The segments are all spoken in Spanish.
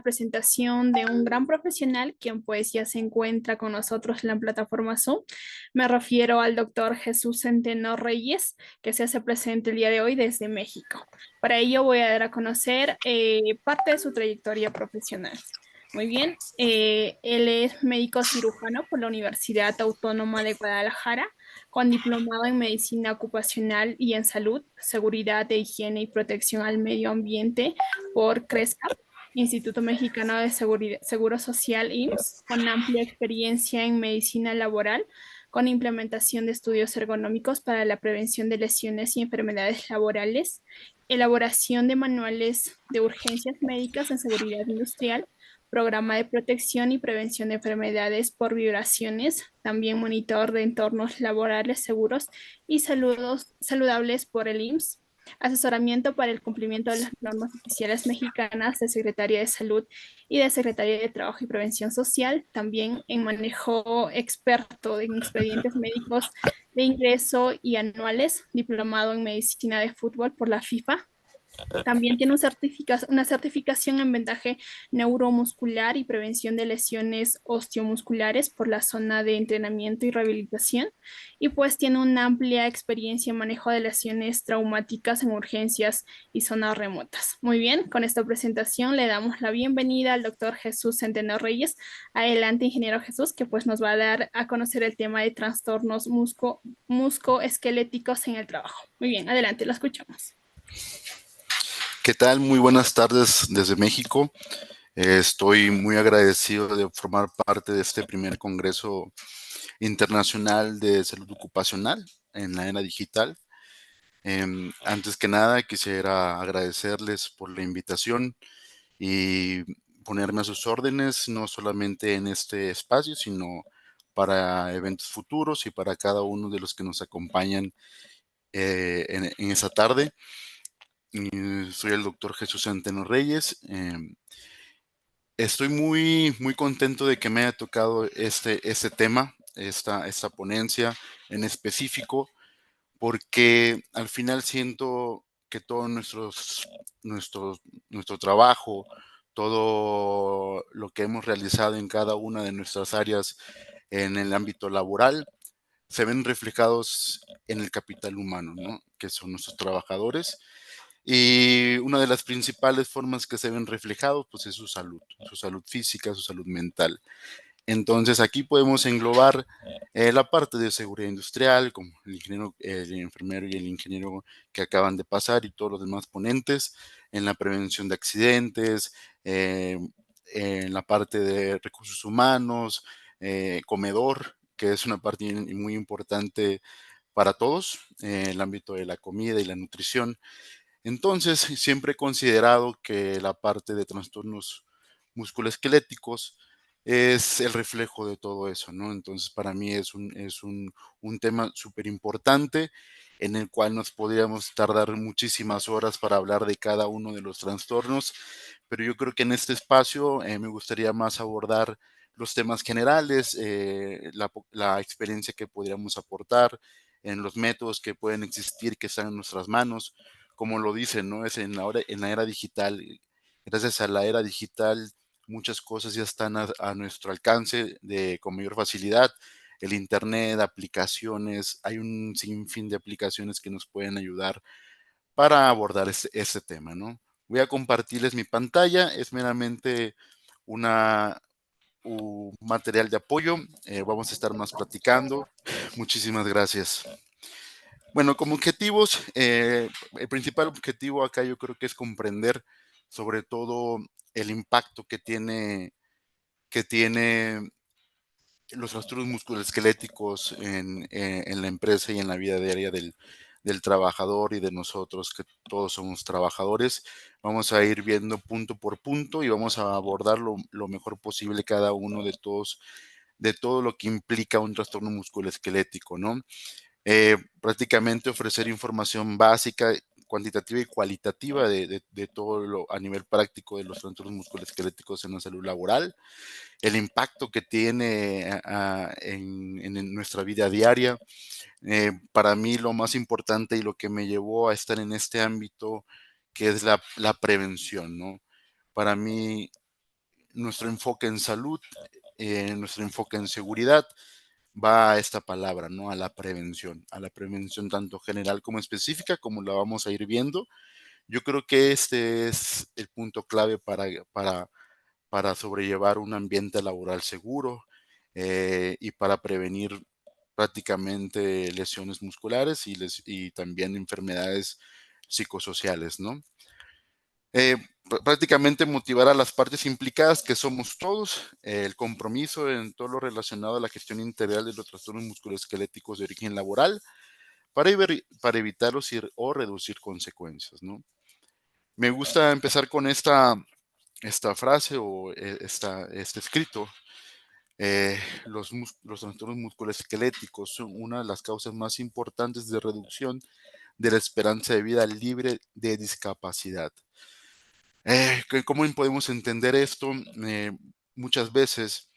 Presentación de un gran profesional, quien pues ya se encuentra con nosotros en la plataforma Zoom. Me refiero al doctor Jesús Centeno Reyes, que se hace presente el día de hoy desde México. Para ello voy a dar a conocer parte de su trayectoria profesional. Muy bien, él es médico cirujano por la Universidad Autónoma de Guadalajara, con diplomado en medicina ocupacional y en salud, seguridad de higiene y protección al medio ambiente por CRESCAP, Instituto Mexicano de Seguro Social, IMSS, con amplia experiencia en medicina laboral, con implementación de estudios ergonómicos para la prevención de lesiones y enfermedades laborales, elaboración de manuales de urgencias médicas en seguridad industrial, programa de protección y prevención de enfermedades por vibraciones, también monitor de entornos laborales seguros y saludables por el IMSS, asesoramiento para el cumplimiento de las normas oficiales mexicanas de Secretaría de Salud y de Secretaría de Trabajo y Prevención Social, también en manejo experto en expedientes médicos de ingreso y anuales, diplomado en medicina de fútbol por la FIFA. También tiene una certificación en vendaje neuromuscular y prevención de lesiones osteomusculares por la zona de entrenamiento y rehabilitación. Y pues tiene una amplia experiencia en manejo de lesiones traumáticas en urgencias y zonas remotas. Muy bien, con esta presentación le damos la bienvenida al doctor Jesús Centeno Reyes. Adelante, ingeniero Jesús, que pues nos va a dar a conocer el tema de trastornos muscoesqueléticos en el trabajo. Muy bien, adelante, lo escuchamos. ¿Qué tal? Muy buenas tardes desde México. Estoy muy agradecido de formar parte de este primer Congreso Internacional de Salud Ocupacional en la era digital. Antes que nada, quisiera agradecerles por la invitación y ponerme a sus órdenes, no solamente en este espacio, sino para eventos futuros y para cada uno de los que nos acompañan en esa tarde. Soy el doctor Jesús Centeno Reyes. Estoy muy contento de que me haya tocado este tema, esta ponencia en específico, porque al final siento que todo nuestro trabajo, todo lo que hemos realizado en cada una de nuestras áreas en el ámbito laboral, se ven reflejados en el capital humano, ¿no? Que son nuestros trabajadores. Y una de las principales formas que se ven reflejados, pues es su salud física, su salud mental. Entonces aquí podemos englobar la parte de seguridad industrial, como el ingeniero, el enfermero y el ingeniero que acaban de pasar y todos los demás ponentes, en la prevención de accidentes, en la parte de recursos humanos, comedor, que es una parte muy importante para todos, el ámbito de la comida y la nutrición. Entonces, siempre he considerado que la parte de trastornos musculoesqueléticos es el reflejo de todo eso, ¿no? Entonces, para mí es un tema súper importante en el cual nos podríamos tardar muchísimas horas para hablar de cada uno de los trastornos, pero yo creo que en este espacio me gustaría más abordar los temas generales, la experiencia que podríamos aportar, en los métodos que pueden existir, que están en nuestras manos, como lo dicen, ¿no? Es en la era digital. Gracias a la era digital, muchas cosas ya están a nuestro alcance con mayor facilidad. El Internet, aplicaciones, hay un sinfín de aplicaciones que nos pueden ayudar para abordar este tema, ¿no? Voy a compartirles mi pantalla, es meramente un material de apoyo. Vamos a estar más platicando. Muchísimas gracias. Bueno, como objetivos, el principal objetivo acá yo creo que es comprender sobre todo el impacto que tiene los trastornos musculoesqueléticos en la empresa y en la vida diaria del trabajador y de nosotros, que todos somos trabajadores. Vamos a ir viendo punto por punto y vamos a abordar lo mejor posible cada uno de todo lo que implica un trastorno musculoesquelético, ¿no? Prácticamente ofrecer información básica, cuantitativa y cualitativa de todo lo a nivel práctico de los trastornos musculoesqueléticos en la salud laboral, el impacto que tiene en nuestra vida diaria. Para mí lo más importante y lo que me llevó a estar en este ámbito, que es la prevención, ¿no? Para mí nuestro enfoque en salud, nuestro enfoque en seguridad, va a esta palabra, ¿no? A la prevención tanto general como específica, como la vamos a ir viendo. Yo creo que este es el punto clave para sobrellevar un ambiente laboral seguro, y para prevenir prácticamente lesiones musculares y también enfermedades psicosociales, ¿no? Prácticamente motivar a las partes implicadas, que somos todos, el compromiso en todo lo relacionado a la gestión integral de los trastornos musculoesqueléticos de origen laboral para evitarlos o reducir consecuencias, ¿no? Me gusta empezar con esta frase o este escrito. Los trastornos musculoesqueléticos son una de las causas más importantes de reducción de la esperanza de vida libre de discapacidad. ¿Cómo podemos entender esto? Muchas veces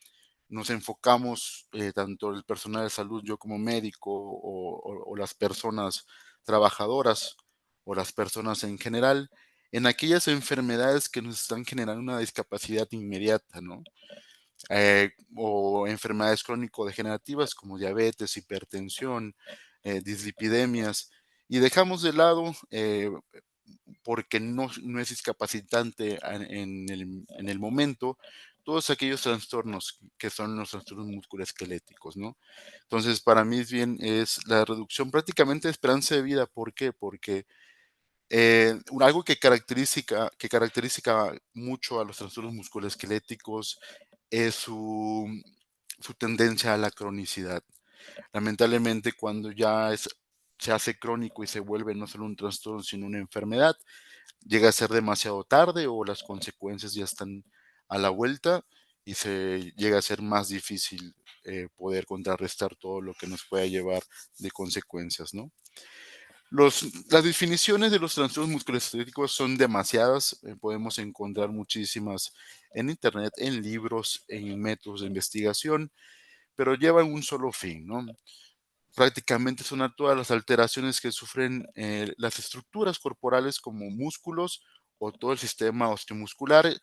nos enfocamos, tanto el personal de salud, yo como médico, o las personas trabajadoras, o las personas en general, en aquellas enfermedades que nos están generando una discapacidad inmediata, ¿no? O enfermedades crónico-degenerativas como diabetes, hipertensión, dislipidemias, y dejamos de lado, porque no es discapacitante en el momento, todos aquellos trastornos que son los trastornos musculoesqueléticos, ¿no? Entonces, para mí es la reducción prácticamente de esperanza de vida. ¿Por qué? Porque algo que caracteriza mucho a los trastornos musculoesqueléticos es su tendencia a la cronicidad. Lamentablemente, cuando se hace crónico y se vuelve no solo un trastorno, sino una enfermedad, llega a ser demasiado tarde o las consecuencias ya están a la vuelta y se llega a ser más difícil, poder contrarrestar todo lo que nos pueda llevar de consecuencias, ¿no? Las definiciones de los trastornos musculoesqueléticos son demasiadas. Podemos encontrar muchísimas en internet, en libros, en métodos de investigación, pero llevan un solo fin, ¿no? Prácticamente son a todas las alteraciones que sufren, las estructuras corporales como músculos o todo el sistema osteomuscular.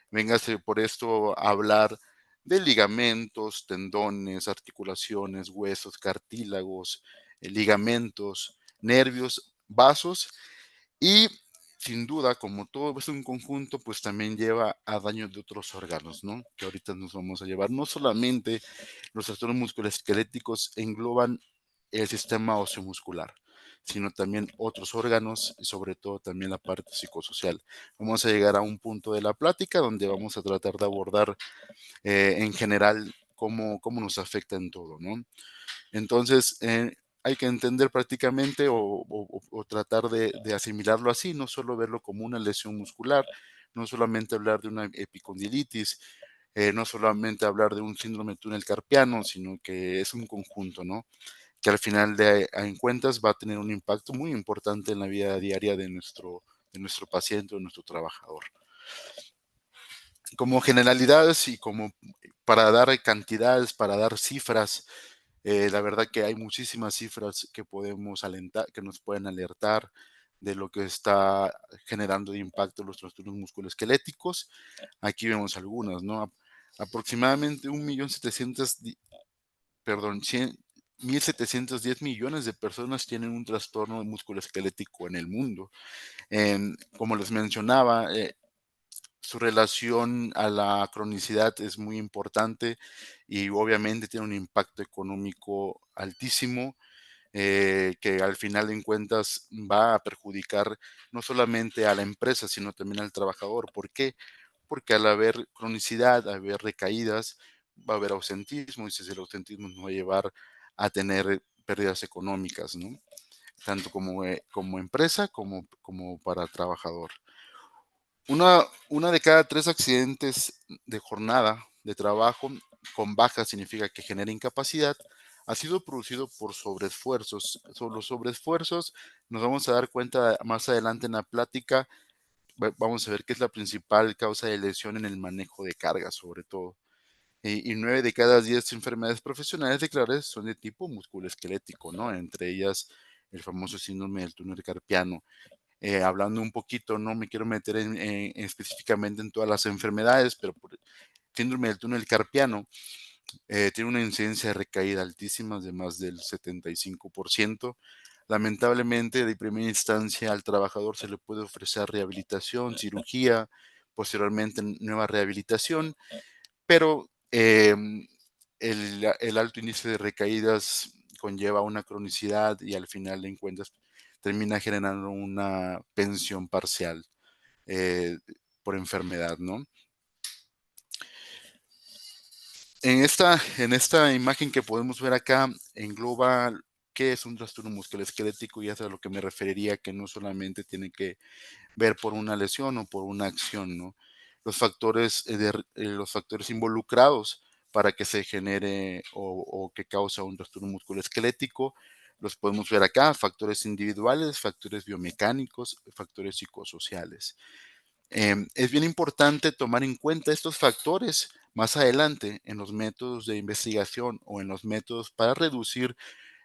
Véngase por esto a hablar de ligamentos, tendones, articulaciones, huesos, cartílagos, ligamentos, nervios, vasos, y sin duda, como todo es un conjunto, pues también lleva a daño de otros órganos, ¿no? Que ahorita nos vamos a llevar. No solamente los trastornos musculoesqueléticos engloban el sistema osteomuscular, sino también otros órganos y sobre todo también la parte psicosocial. Vamos a llegar a un punto de la plática donde vamos a tratar de abordar, en general cómo nos afecta en todo, ¿no? Entonces, hay que entender prácticamente o tratar de asimilarlo así, no solo verlo como una lesión muscular, no solamente hablar de una epicondilitis, no solamente hablar de un síndrome de túnel carpiano, sino que es un conjunto, ¿no? Que al final en cuentas va a tener un impacto muy importante en la vida diaria de nuestro paciente o de nuestro trabajador. Como generalidades y como para dar cantidades, para dar cifras, la verdad que hay muchísimas cifras que podemos alentar, que nos pueden alertar de lo que está generando de impacto los trastornos musculoesqueléticos. Aquí vemos algunas, ¿no? Aproximadamente 1.710 millones de personas tienen un trastorno musculoesquelético en el mundo. Como les mencionaba, su relación a la cronicidad es muy importante y obviamente tiene un impacto económico altísimo, que al final de cuentas va a perjudicar no solamente a la empresa, sino también al trabajador. ¿Por qué? Porque al haber cronicidad, al haber recaídas, va a haber ausentismo, y si el ausentismo nos va a llevar a tener pérdidas económicas, ¿no? Tanto como empresa como para trabajador. Una de cada 3 accidentes de jornada de trabajo con baja significa que genera incapacidad, ha sido producido por sobreesfuerzos. Sobre los sobreesfuerzos nos vamos a dar cuenta más adelante en la plática. Vamos a ver qué es la principal causa de lesión en el manejo de carga, sobre todo. Y 9 de cada 10 enfermedades profesionales declaradas son de tipo musculoesquelético, ¿no? Entre ellas el famoso síndrome del túnel carpiano. hablando un poquito, no me quiero meter específicamente en todas las enfermedades, pero por síndrome del túnel carpiano tiene una incidencia de recaída altísima de más del 75%. Lamentablemente, de primera instancia, al trabajador se le puede ofrecer rehabilitación, cirugía, posteriormente nueva rehabilitación, pero el alto índice de recaídas conlleva una cronicidad y al final de cuentas termina generando una pensión parcial por enfermedad, ¿no? En esta imagen que podemos ver acá, engloba qué es un trastorno musculoesquelético y es a lo que me referiría, que no solamente tiene que ver por una lesión o por una acción, ¿no? Los factores involucrados para que se genere o que causa un trastorno musculoesquelético los podemos ver acá: factores individuales, factores biomecánicos, factores psicosociales. Es bien importante tomar en cuenta estos factores más adelante en los métodos de investigación o en los métodos para reducir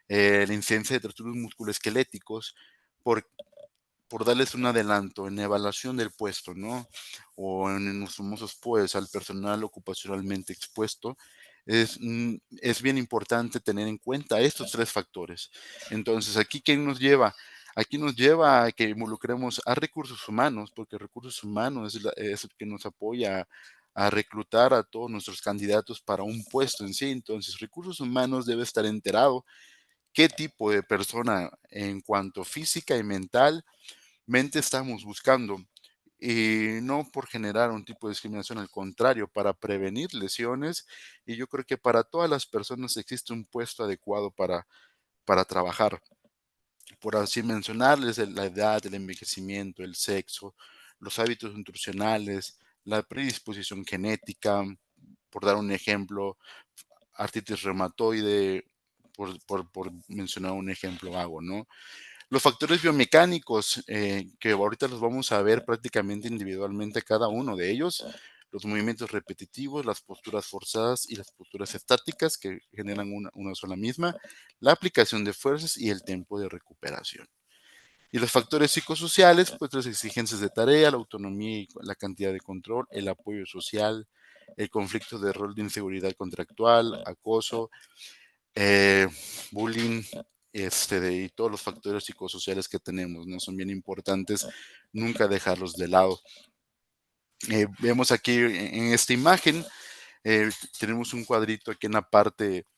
la incidencia de trastornos musculoesqueléticos por, por darles un adelanto en la evaluación del puesto, ¿no? O en los famosos POEs al personal ocupacionalmente expuesto. Es bien importante tener en cuenta estos tres factores. Entonces, ¿aquí qué nos lleva? Aquí nos lleva a que involucremos a recursos humanos, porque recursos humanos es el que nos apoya a reclutar a todos nuestros candidatos para un puesto en sí. Entonces, recursos humanos debe estar enterado qué tipo de persona en cuanto física y mentalmente estamos buscando. Y no por generar un tipo de discriminación, al contrario, para prevenir lesiones. Y yo creo que para todas las personas existe un puesto adecuado para trabajar. Por así mencionarles, la edad, el envejecimiento, el sexo, los hábitos nutricionales, la predisposición genética, por dar un ejemplo, artritis reumatoide, por mencionar un ejemplo vago, ¿no? Los factores biomecánicos, que ahorita los vamos a ver prácticamente individualmente cada uno de ellos, los movimientos repetitivos, las posturas forzadas y las posturas estáticas que generan una sola misma, la aplicación de fuerzas y el tiempo de recuperación. Y los factores psicosociales, pues las exigencias de tarea, la autonomía y la cantidad de control, el apoyo social, el conflicto de rol de inseguridad contractual, acoso, eh, bullying, y todos los factores psicosociales que tenemos, ¿no? Son bien importantes, nunca dejarlos de lado. Vemos aquí en esta imagen, tenemos un cuadrito aquí en la parte,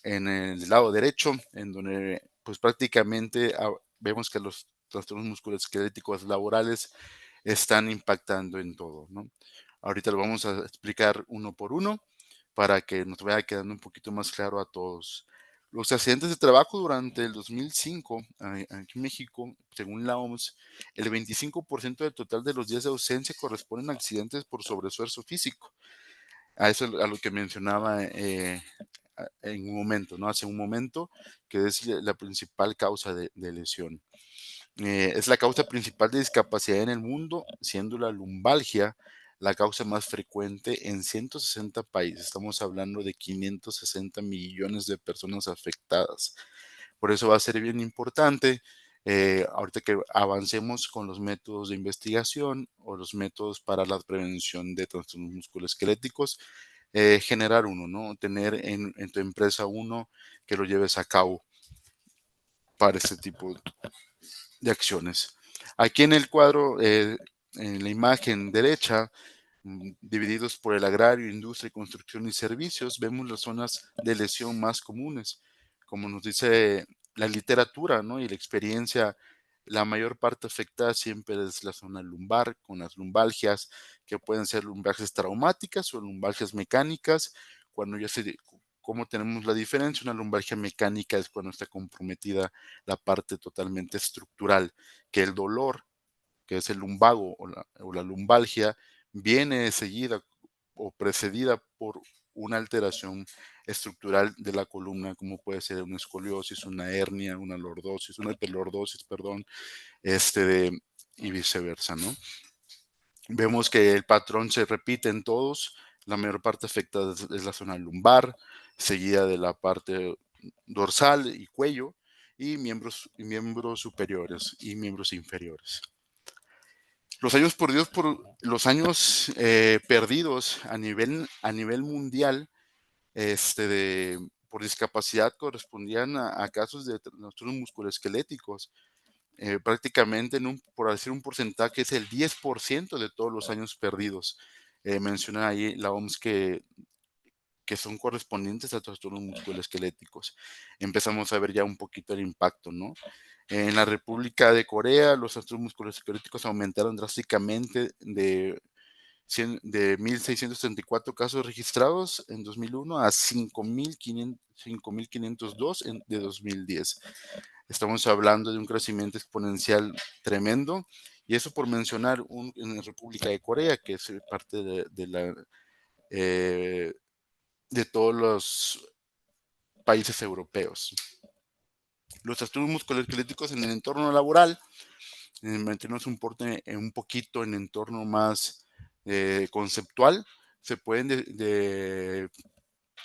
en el lado derecho, en donde pues prácticamente vemos que los trastornos musculoesqueléticos laborales están impactando en todo, ¿no? Ahorita lo vamos a explicar uno por uno para que nos vaya quedando un poquito más claro a todos. Los accidentes de trabajo durante el 2005 aquí en México, según la OMS, el 25% del total de los días de ausencia corresponden a accidentes por sobreesfuerzo físico. A eso a lo que mencionaba en un momento, ¿no? Hace un momento, que es la principal causa de lesión. Es la causa principal de discapacidad en el mundo, siendo la lumbalgia la causa más frecuente en 160 países. Estamos hablando de 560 millones de personas afectadas. Por eso va a ser bien importante, ahorita que avancemos con los métodos de investigación o los métodos para la prevención de trastornos musculoesqueléticos, generar uno, ¿no? Tener en tu empresa uno que lo lleves a cabo para este tipo de acciones. Aquí en el cuadro, en la imagen derecha, divididos por el agrario, industria, construcción y servicios, vemos las zonas de lesión más comunes. Como nos dice la literatura, ¿no? Y la experiencia, la mayor parte afectada siempre es la zona lumbar, con las lumbalgias, que pueden ser lumbalgias traumáticas o lumbalgias mecánicas. Cuando ya se, ¿Cómo tenemos la diferencia? Una lumbalgia mecánica es cuando está comprometida la parte totalmente estructural, que el dolor, que es el lumbago o la lumbalgia, viene seguida o precedida por una alteración estructural de la columna, como puede ser una escoliosis, una hernia, una hiperlordosis, perdón, y viceversa, ¿no? Vemos que el patrón se repite en todos. La mayor parte afectada es la zona lumbar, seguida de la parte dorsal y cuello, y miembros superiores y miembros inferiores. Los años perdidos a nivel mundial por discapacidad correspondían a casos de trastornos musculoesqueléticos. Prácticamente, por decir un porcentaje, es el 10% de todos los años perdidos. Menciona ahí la OMS que son correspondientes a trastornos musculoesqueléticos. Empezamos a ver ya un poquito el impacto, ¿no? En la República de Corea, los trastornos musculoesqueléticos aumentaron drásticamente de 1.634 casos registrados en 2001 a 5.502 de 2010. Estamos hablando de un crecimiento exponencial tremendo, y eso por mencionar en la República de Corea, que es parte eh, de todos los países europeos. Los trastornos musculoesqueléticos en el entorno laboral, meternos un poquito en el entorno más conceptual, se pueden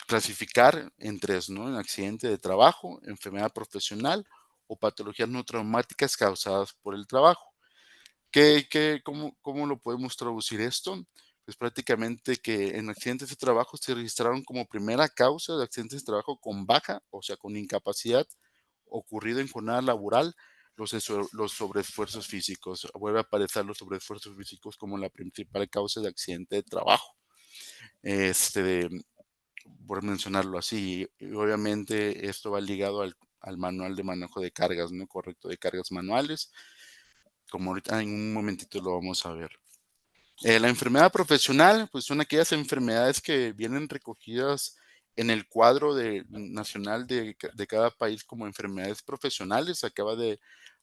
clasificar en tres, ¿no? En accidente de trabajo, enfermedad profesional o patologías no traumáticas causadas por el trabajo. ¿Cómo lo podemos traducir esto? Pues prácticamente que en accidentes de trabajo se registraron como primera causa de accidentes de trabajo con baja, o sea, con incapacidad ocurrido en jornada laboral, los sobreesfuerzos físicos. Vuelve a aparecer los sobreesfuerzos físicos como la principal causa de accidente de trabajo. Por mencionarlo así, y obviamente esto va ligado al manual de manejo de cargas, ¿no? Correcto, de cargas manuales, como ahorita en un momentito lo vamos a ver. La enfermedad profesional, pues son aquellas enfermedades que vienen recogidas en el cuadro nacional de cada país como enfermedades profesionales.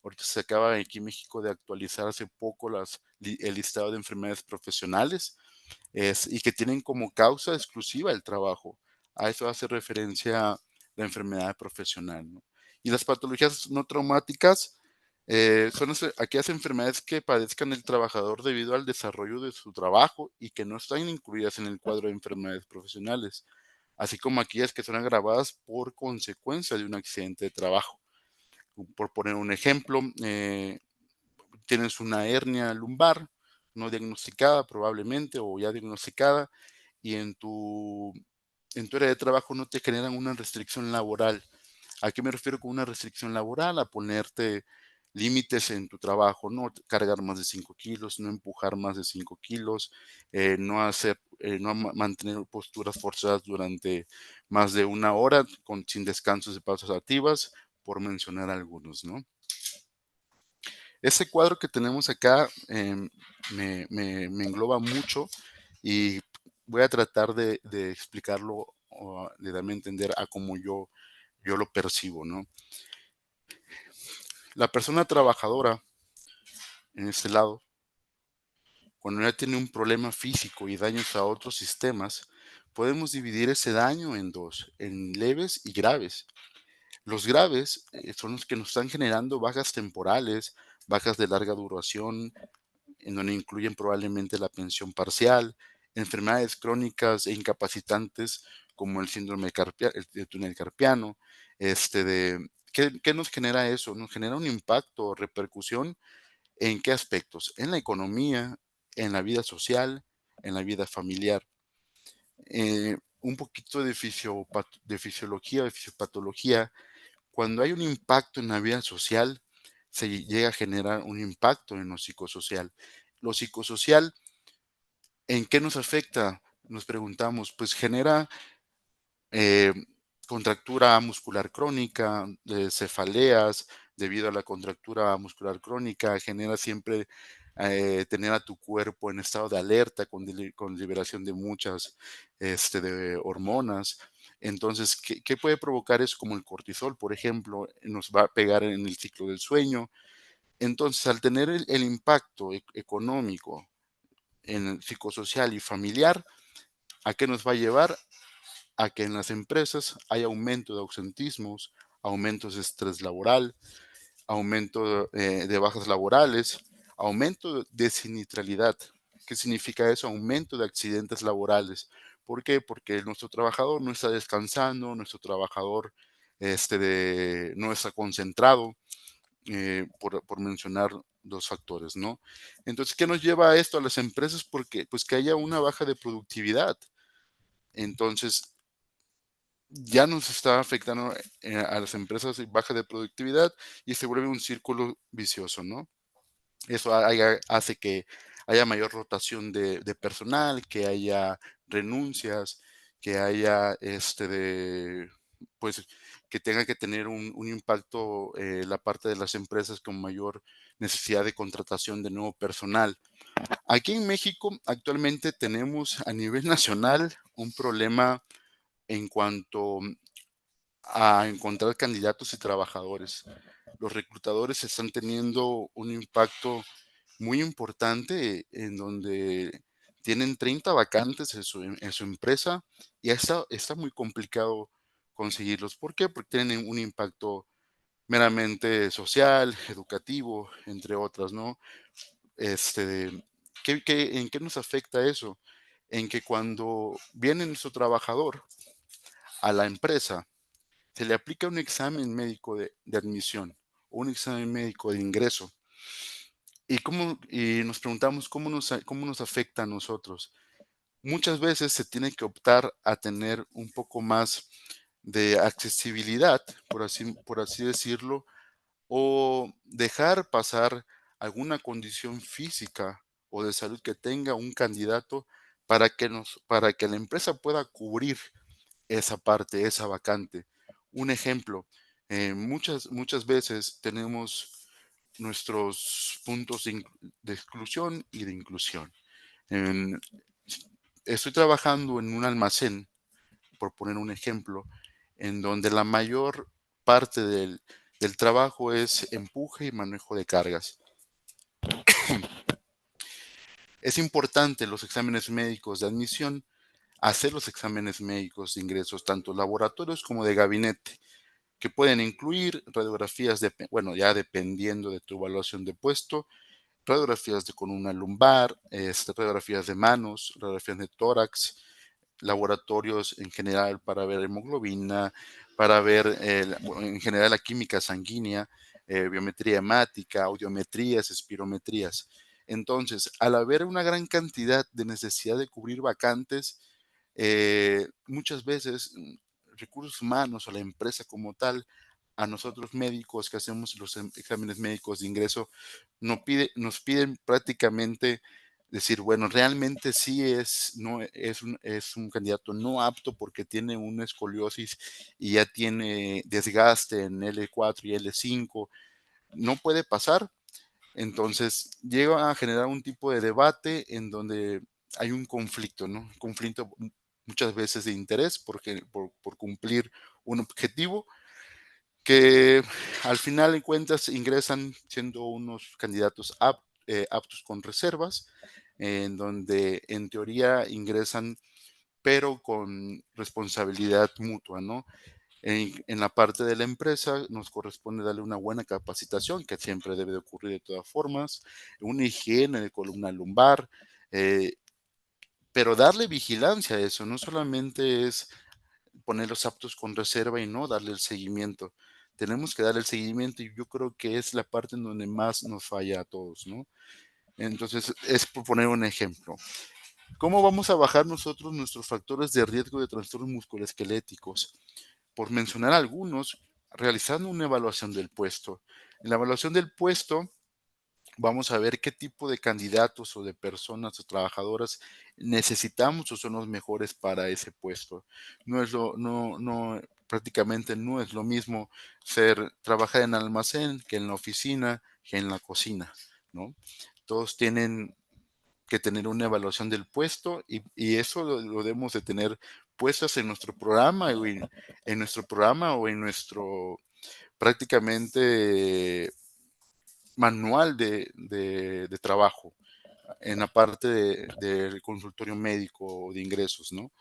Ahorita se acaba aquí en México de actualizar hace poco el listado de enfermedades profesionales, y que tienen como causa exclusiva el trabajo. A eso hace referencia la enfermedad profesional, ¿no? Y las patologías no traumáticas son aquellas enfermedades que padezcan el trabajador debido al desarrollo de su trabajo y que no están incluidas en el cuadro de enfermedades profesionales, así como aquellas que son agravadas por consecuencia de un accidente de trabajo. Por poner un ejemplo, tienes una hernia lumbar no diagnosticada probablemente, o ya diagnosticada, y en tu área de trabajo no te generan una restricción laboral. ¿A qué me refiero con una restricción laboral? A ponerte límites en tu trabajo, no cargar más de 5 kilos, no empujar más de 5 kilos, no mantener posturas forzadas durante más de una hora sin descansos de pausas activas, por mencionar algunos, ¿no? Ese cuadro que tenemos acá me engloba mucho, y voy a tratar de explicarlo, o de darme a entender a cómo yo lo percibo, ¿no? La persona trabajadora en este lado, cuando ya tiene un problema físico y daños a otros sistemas, podemos dividir ese daño en dos, en leves y graves. Los graves son los que nos están generando bajas temporales, bajas de larga duración, en donde incluyen probablemente la pensión parcial, enfermedades crónicas e incapacitantes como el síndrome del túnel carpiano. ¿Qué nos genera eso? Nos genera un impacto o repercusión. ¿En qué aspectos? En la economía, en la vida social, en la vida familiar. Un poquito de fisiología, de fisiopatología. Cuando hay un impacto en la vida social, se llega a generar un impacto en lo psicosocial. Lo psicosocial, ¿en qué nos afecta? Nos preguntamos, pues genera eh, contractura muscular crónica, cefaleas debido a la contractura muscular crónica, genera siempre tener a tu cuerpo en estado de alerta con liberación de muchas de hormonas. Entonces, ¿qué puede provocar eso? Como el cortisol, por ejemplo, nos va a pegar en el ciclo del sueño. Entonces, al tener el impacto económico en el psicosocial y familiar, ¿a qué nos va a llevar? A que en las empresas hay aumento de ausentismos, aumentos de estrés laboral, aumento de bajas laborales, aumento de sinistralidad. ¿Qué significa eso? Aumento de accidentes laborales. ¿Por qué? Porque nuestro trabajador no está descansando, nuestro trabajador no está concentrado, por mencionar dos factores, ¿no? Entonces, ¿qué nos lleva a esto a las empresas? Porque, pues, que haya una baja de productividad. Entonces, ya nos está afectando a las empresas y baja de productividad y se vuelve un círculo vicioso, ¿no? Eso hace que haya mayor rotación de personal, que haya renuncias, que haya pues que tenga que tener un impacto la parte de las empresas con mayor necesidad de contratación de nuevo personal. Aquí en México actualmente tenemos a nivel nacional un problema en cuanto a encontrar candidatos y trabajadores. Los reclutadores están teniendo un impacto muy importante en donde tienen 30 vacantes en su empresa y está muy complicado conseguirlos. ¿Por qué? Porque tienen un impacto meramente social, educativo, entre otras, ¿no? Este, en qué nos afecta eso? En que cuando viene nuestro trabajador a la empresa, se le aplica un examen médico de admisión o un examen médico de ingreso. Y nos preguntamos cómo nos afecta a nosotros. Muchas veces se tiene que optar a tener un poco más de accesibilidad, por así decirlo, o dejar pasar alguna condición física o de salud que tenga un candidato para que la empresa pueda cubrir esa parte, esa vacante. Un ejemplo, muchas veces tenemos nuestros puntos de exclusión y de inclusión. En- Estoy trabajando en un almacén, por poner un ejemplo, en donde la mayor parte del trabajo es empuje y manejo de cargas. Es importante los exámenes médicos de admisión, hacer los exámenes médicos de ingresos, tanto laboratorios como de gabinete, que pueden incluir radiografías bueno, ya dependiendo de tu evaluación de puesto, radiografías de columna lumbar, radiografías de manos, radiografías de tórax, laboratorios en general para ver hemoglobina, para ver en general la química sanguínea, biometría hemática, audiometrías, espirometrías. Entonces, al haber una gran cantidad de necesidad de cubrir vacantes, muchas veces recursos humanos o la empresa como tal, a nosotros médicos que hacemos los exámenes médicos de ingreso, nos piden prácticamente decir, bueno, realmente sí no, es un candidato no apto porque tiene una escoliosis y ya tiene desgaste en L4 y L5, no puede pasar. Entonces llega a generar un tipo de debate en donde hay un conflicto, ¿no? Conflicto muchas veces de interés por cumplir un objetivo que al final de cuentas ingresan siendo unos candidatos aptos con reservas, en donde en teoría ingresan pero con responsabilidad mutua, ¿no? En la parte de la empresa nos corresponde darle una buena capacitación, que siempre debe de ocurrir de todas formas, una higiene de columna lumbar, eh, pero darle vigilancia a eso, no solamente es ponerlos aptos con reserva y no darle el seguimiento. Tenemos que darle el seguimiento y yo creo que es la parte en donde más nos falla a todos, ¿no? Entonces, es por poner un ejemplo. ¿Cómo vamos a bajar nosotros nuestros factores de riesgo de trastornos musculoesqueléticos? Por mencionar algunos, realizando una evaluación del puesto. En la evaluación del puesto, vamos a ver qué tipo de candidatos o de personas o trabajadoras necesitamos o son los mejores para ese puesto. Prácticamente no es lo mismo trabajar en almacén que en la oficina, que en la cocina, ¿no? Todos tienen que tener una evaluación del puesto y eso lo debemos de tener puestas en nuestro programa o en nuestro prácticamente manual de trabajo en la parte del consultorio médico de ingresos, ¿no?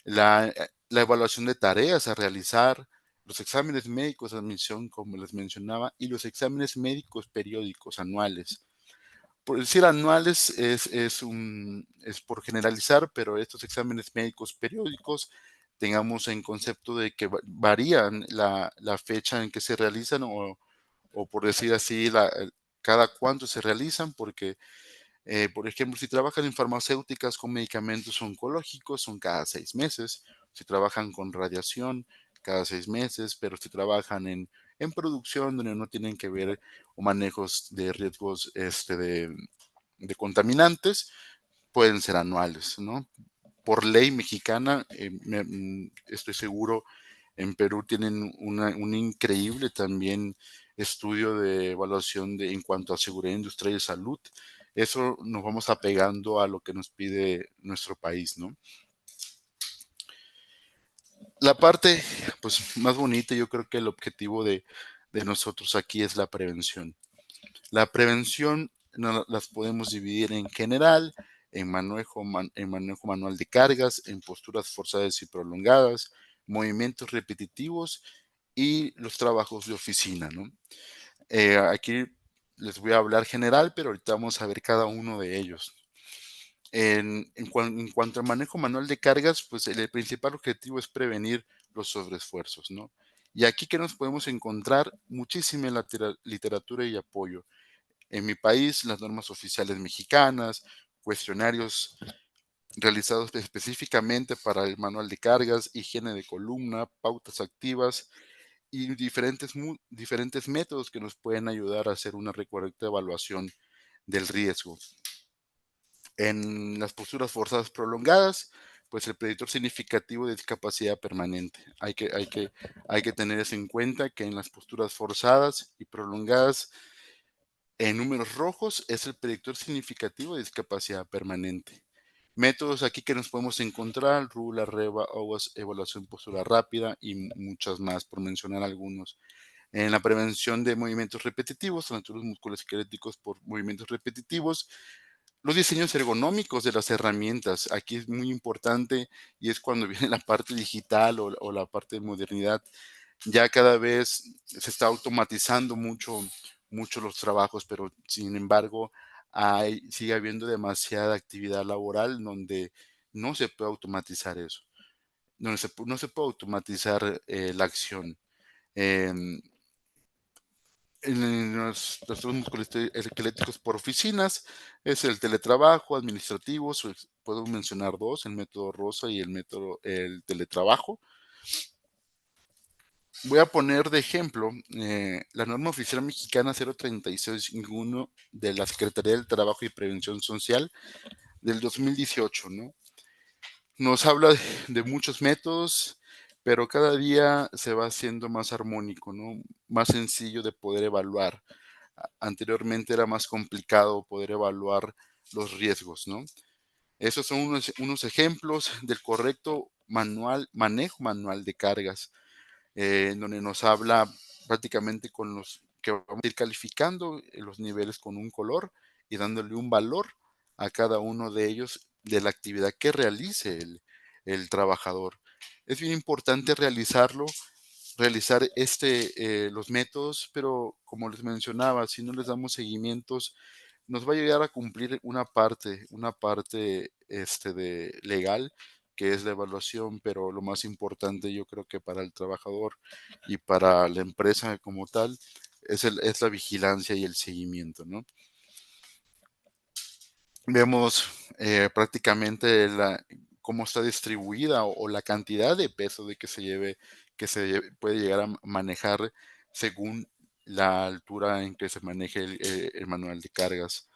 La evaluación de tareas a realizar, los exámenes médicos de admisión, como les mencionaba, y los exámenes médicos periódicos anuales. Por decir anuales es por generalizar, pero estos exámenes médicos periódicos tengamos en concepto de que varían la fecha en que se realizan o por decir así, cada cuánto se realizan, porque, por ejemplo, si trabajan en farmacéuticas con medicamentos oncológicos, son cada 6 meses. Si trabajan con radiación, cada 6 meses, pero si trabajan en producción, donde no tienen que ver o manejos de riesgos de contaminantes, pueden ser anuales, ¿no? Por ley mexicana, estoy seguro, en Perú tienen un increíble también estudio de evaluación en cuanto a seguridad industrial y salud. Eso nos vamos apegando a lo que nos pide nuestro país, ¿no? La parte, pues, más bonita, yo creo que el objetivo de nosotros aquí es la prevención. La prevención las podemos dividir en general, en manejo manual de cargas, en posturas forzadas y prolongadas, movimientos repetitivos y los trabajos de oficina, ¿no? Aquí les voy a hablar general, pero ahorita vamos a ver cada uno de ellos. En cuanto al manejo manual de cargas, pues el principal objetivo es prevenir los sobreesfuerzos, ¿no? Y aquí que nos podemos encontrar muchísima literatura y apoyo. En mi país, las normas oficiales mexicanas, cuestionarios realizados específicamente para el manual de cargas, higiene de columna, pautas activas y diferentes métodos que nos pueden ayudar a hacer una correcta evaluación del riesgo. En las posturas forzadas prolongadas, pues el predictor significativo de discapacidad permanente. Hay que tener eso en cuenta, que en las posturas forzadas y prolongadas, en números rojos, es el predictor significativo de discapacidad permanente. Métodos aquí que nos podemos encontrar: Rula, Reba, OWASP, evaluación postura rápida y muchas más, por mencionar algunos. En la prevención de movimientos repetitivos, fracturas musculoesqueléticos por movimientos repetitivos, los diseños ergonómicos de las herramientas. Aquí es muy importante, y es cuando viene la parte digital o la parte de modernidad. Ya cada vez se está automatizando mucho los trabajos, pero sin embargo sigue habiendo demasiada actividad laboral donde no se puede automatizar eso, donde no se puede automatizar la acción. Em, en los trastornos musculoesqueléticos por oficinas es el teletrabajo, administrativos, puedo mencionar dos: el método Rosa y el teletrabajo. Voy a poner de ejemplo la norma oficial mexicana 03651 de la Secretaría del Trabajo y Prevención Social del 2018, ¿no? Nos habla de muchos métodos, pero cada día se va haciendo más armónico, ¿no? Más sencillo de poder evaluar. Anteriormente era más complicado poder evaluar los riesgos, ¿no? Esos son unos ejemplos del correcto manejo manual de cargas, en donde nos habla prácticamente con los que vamos a ir calificando los niveles con un color y dándole un valor a cada uno de ellos de la actividad que realice el trabajador. Es bien importante realizar los métodos, pero como les mencionaba, si no les damos seguimientos, nos va a llegar a cumplir una parte de legal, que es la evaluación, pero lo más importante, yo creo que para el trabajador y para la empresa como tal, es la vigilancia y el seguimiento, ¿no? Vemos prácticamente cómo está distribuida o la cantidad de peso puede llegar a manejar según la altura en que se maneje el manual de cargas.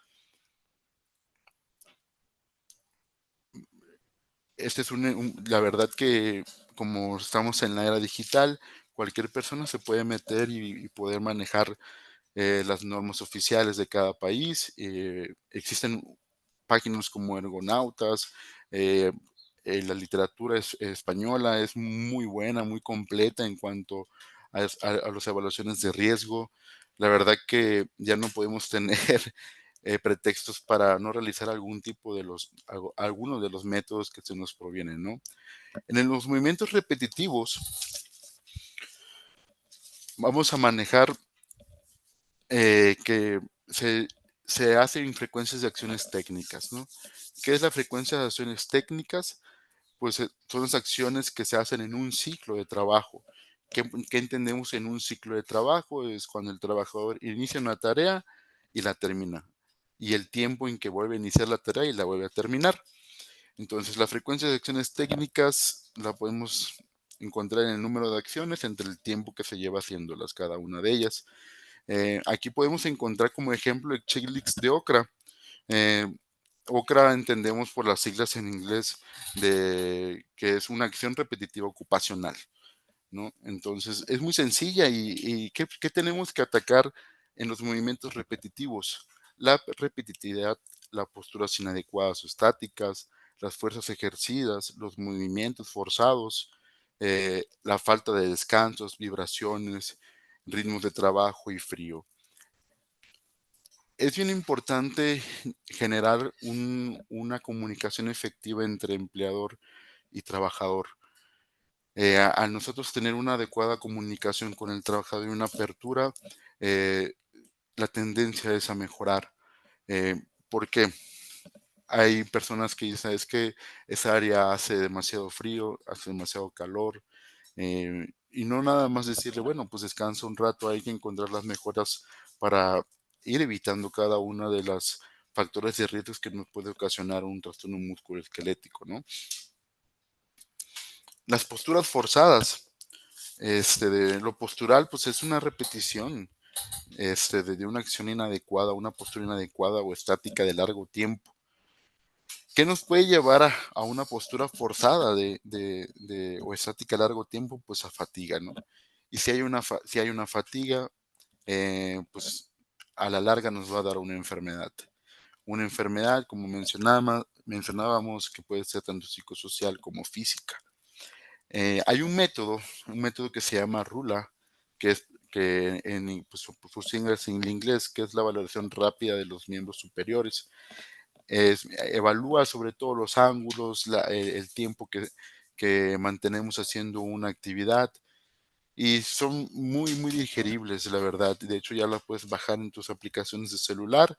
La verdad que, como estamos en la era digital, cualquier persona se puede meter y poder manejar las normas oficiales de cada país. Existen páginas como Ergonautas. eh, la literatura española es muy buena, muy completa en cuanto a las evaluaciones de riesgo. La verdad que ya no podemos tener pretextos para no realizar algunos de los métodos que se nos provienen, ¿no? Los movimientos repetitivos vamos a manejar que se hacen frecuencias de acciones técnicas, ¿no? ¿Qué es la frecuencia de acciones técnicas? Pues son las acciones que se hacen en un ciclo de trabajo. ¿Qué entendemos en un ciclo de trabajo? Es cuando el trabajador inicia una tarea y la termina. Y el tiempo en que vuelve a iniciar la tarea y la vuelve a terminar. Entonces, la frecuencia de acciones técnicas la podemos encontrar en el número de acciones entre el tiempo que se lleva haciéndolas cada una de ellas. Aquí podemos encontrar como ejemplo el checklist de Okra. Eh, Okra entendemos por las siglas en inglés de que es una acción repetitiva ocupacional, ¿no? Entonces es muy sencilla y ¿qué tenemos que atacar en los movimientos repetitivos? La repetitividad, las posturas inadecuadas o estáticas, las fuerzas ejercidas, los movimientos forzados, la falta de descansos, vibraciones, ritmos de trabajo y frío. Es bien importante generar una comunicación efectiva entre empleador y trabajador. Al nosotros tener una adecuada comunicación con el trabajador y una apertura, eh, la tendencia es a mejorar. ¿Por qué? Hay personas que dicen, es que esa área hace demasiado frío, hace demasiado calor, y no nada más decirle, bueno, pues descansa un rato, hay que encontrar las mejoras para ir evitando cada una de las factores de riesgos que nos puede ocasionar un trastorno musculoesquelético, ¿no? Las posturas forzadas, de lo postural, pues es una repetición, de una acción inadecuada, una postura inadecuada o estática de largo tiempo. ¿Qué nos puede llevar a una postura forzada o estática a largo tiempo? Pues a fatiga, ¿no? Y si hay una fatiga, pues a la larga nos va a dar una enfermedad. Una enfermedad, como mencionábamos, que puede ser tanto psicosocial como física. Hay un método que se llama RULA, que es que pues, sus siglas en inglés, que es la valoración rápida de los miembros superiores. Evalúa sobre todo los ángulos, el tiempo que mantenemos haciendo una actividad y son muy digeribles, la verdad. De hecho, ya las puedes bajar en tus aplicaciones de celular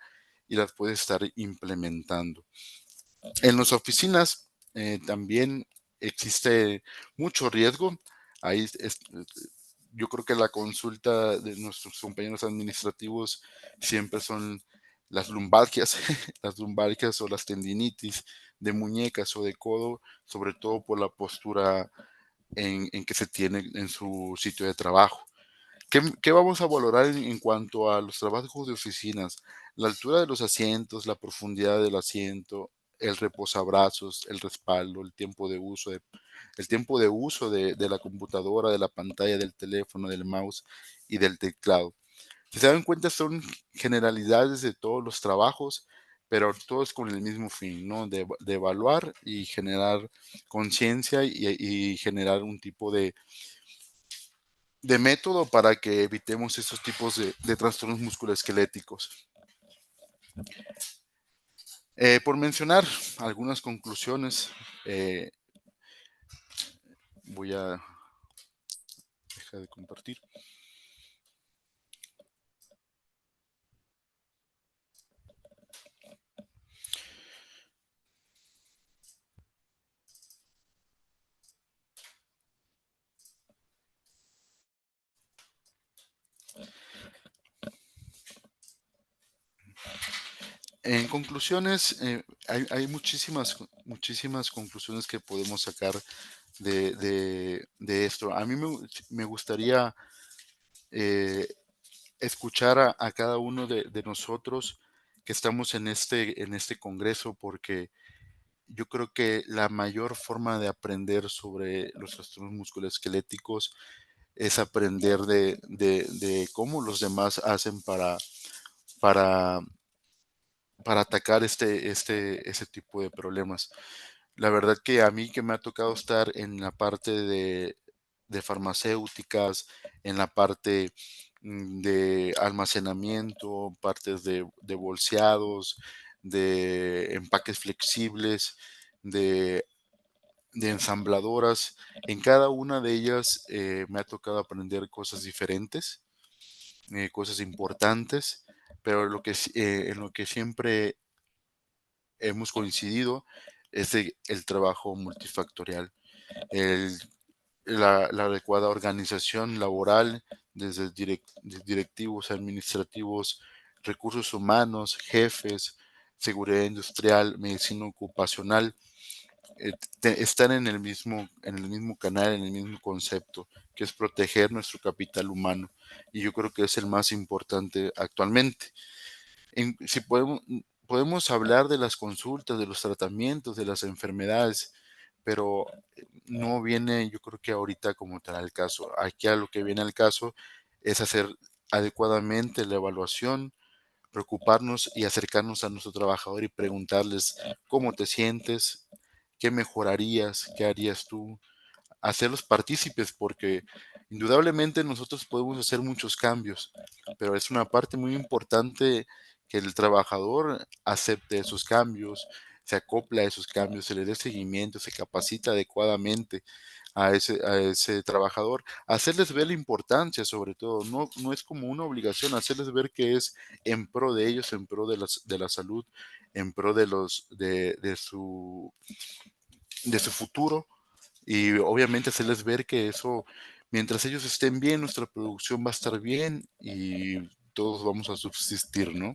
y las puedes estar implementando. En las oficinas también existe mucho riesgo. Ahí yo creo que la consulta de nuestros compañeros administrativos siempre son las lumbalgias, las lumbalgias o las tendinitis de muñecas o de codo, sobre todo por la postura en que se tiene en su sitio de trabajo. ¿Qué vamos a valorar en cuanto a los trabajos de oficinas? La altura de los asientos, la profundidad del asiento, el reposabrazos, el respaldo, el tiempo de uso de la computadora, de la pantalla, del teléfono, del mouse y del teclado. Si se dan cuenta, son generalidades de todos los trabajos, pero todos con el mismo fin, ¿no? De evaluar y generar conciencia y generar un tipo de método para que evitemos estos tipos de trastornos musculoesqueléticos. Por mencionar algunas conclusiones, voy a dejar de compartir. En conclusiones, hay muchísimas conclusiones que podemos sacar de esto. A mí me gustaría escuchar a cada uno de nosotros que estamos en este congreso, porque yo creo que la mayor forma de aprender sobre los trastornos musculoesqueléticos es aprender de cómo los demás hacen para, para atacar ese tipo de problemas. La verdad que a mí que me ha tocado estar en la parte de farmacéuticas, en la parte de almacenamiento, partes de bolseados, de empaques flexibles, de, de ensambladoras. En cada una de ellas me ha tocado aprender cosas diferentes, cosas importantes, pero en lo que siempre hemos coincidido es el trabajo multifactorial, el, la adecuada organización laboral desde directivos, administrativos, recursos humanos, jefes, seguridad industrial, medicina ocupacional, están en el mismo canal, en el mismo concepto, que es proteger nuestro capital humano. Y yo creo que es el más importante actualmente. Si podemos hablar de las consultas, de los tratamientos, de las enfermedades, pero no viene, yo creo que ahorita como tal al caso. Aquí a lo que viene al caso es hacer adecuadamente la evaluación, preocuparnos y acercarnos a nuestro trabajador y preguntarles cómo te sientes, qué mejorarías, qué harías tú, hacerlos partícipes, porque indudablemente nosotros podemos hacer muchos cambios, pero es una parte muy importante que el trabajador acepte esos cambios, se acopla a esos cambios, se le dé seguimiento, se capacita adecuadamente a ese trabajador, hacerles ver la importancia sobre todo, no es como una obligación, hacerles ver que es en pro de ellos, en pro de la salud, en pro de su futuro, y obviamente hacerles ver que eso, mientras ellos estén bien, nuestra producción va a estar bien y todos vamos a subsistir, ¿no?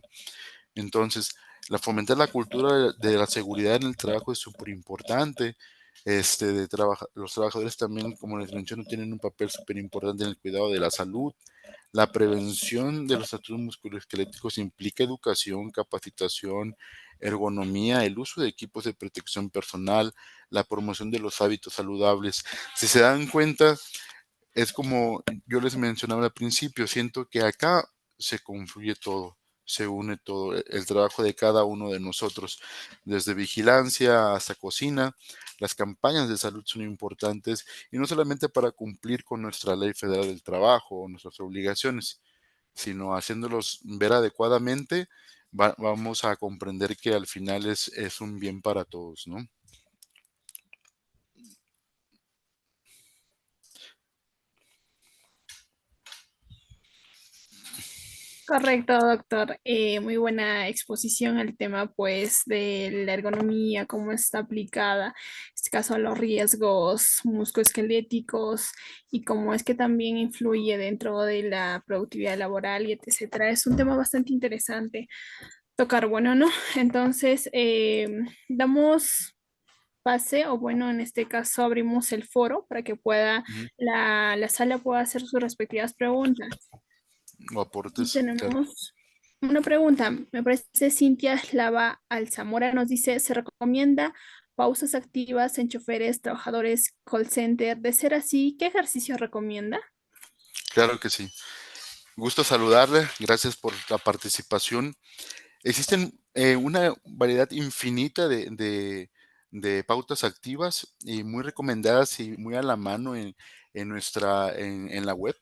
Entonces, fomentar la cultura de la seguridad en el trabajo es súper importante. Los trabajadores también, como les menciono, tienen un papel súper importante en el cuidado de la salud. La prevención de los trastornos musculoesqueléticos implica educación, capacitación, ergonomía, el uso de equipos de protección personal, la promoción de los hábitos saludables. Si se dan cuenta, es como yo les mencionaba al principio, siento que acá se confluye todo, se une todo, el trabajo de cada uno de nosotros, desde vigilancia hasta cocina. Las campañas de salud son importantes y no solamente para cumplir con nuestra ley federal del trabajo o nuestras obligaciones, sino haciéndolos ver adecuadamente, vamos a comprender que al final es un bien para todos, ¿no? Correcto, doctor. Muy buena exposición al tema, pues, de la ergonomía, cómo está aplicada, en este caso, a los riesgos musculoesqueléticos y cómo es que también influye dentro de la productividad laboral y etcétera. Es un tema bastante interesante tocar, bueno, ¿no? Entonces, damos pase, o bueno, en este caso abrimos el foro para que pueda, Ujú. la sala pueda hacer sus respectivas preguntas. O Y aportes, claro. tenemos una pregunta, me parece Cintia Slava Alzamora nos dice, ¿se recomienda pausas activas en choferes, trabajadores call center? De ser así, ¿qué ejercicio recomienda? Claro que sí. Gusto saludarle, gracias por la participación. Existen una variedad infinita de pautas activas y muy recomendadas y muy a la mano en la web.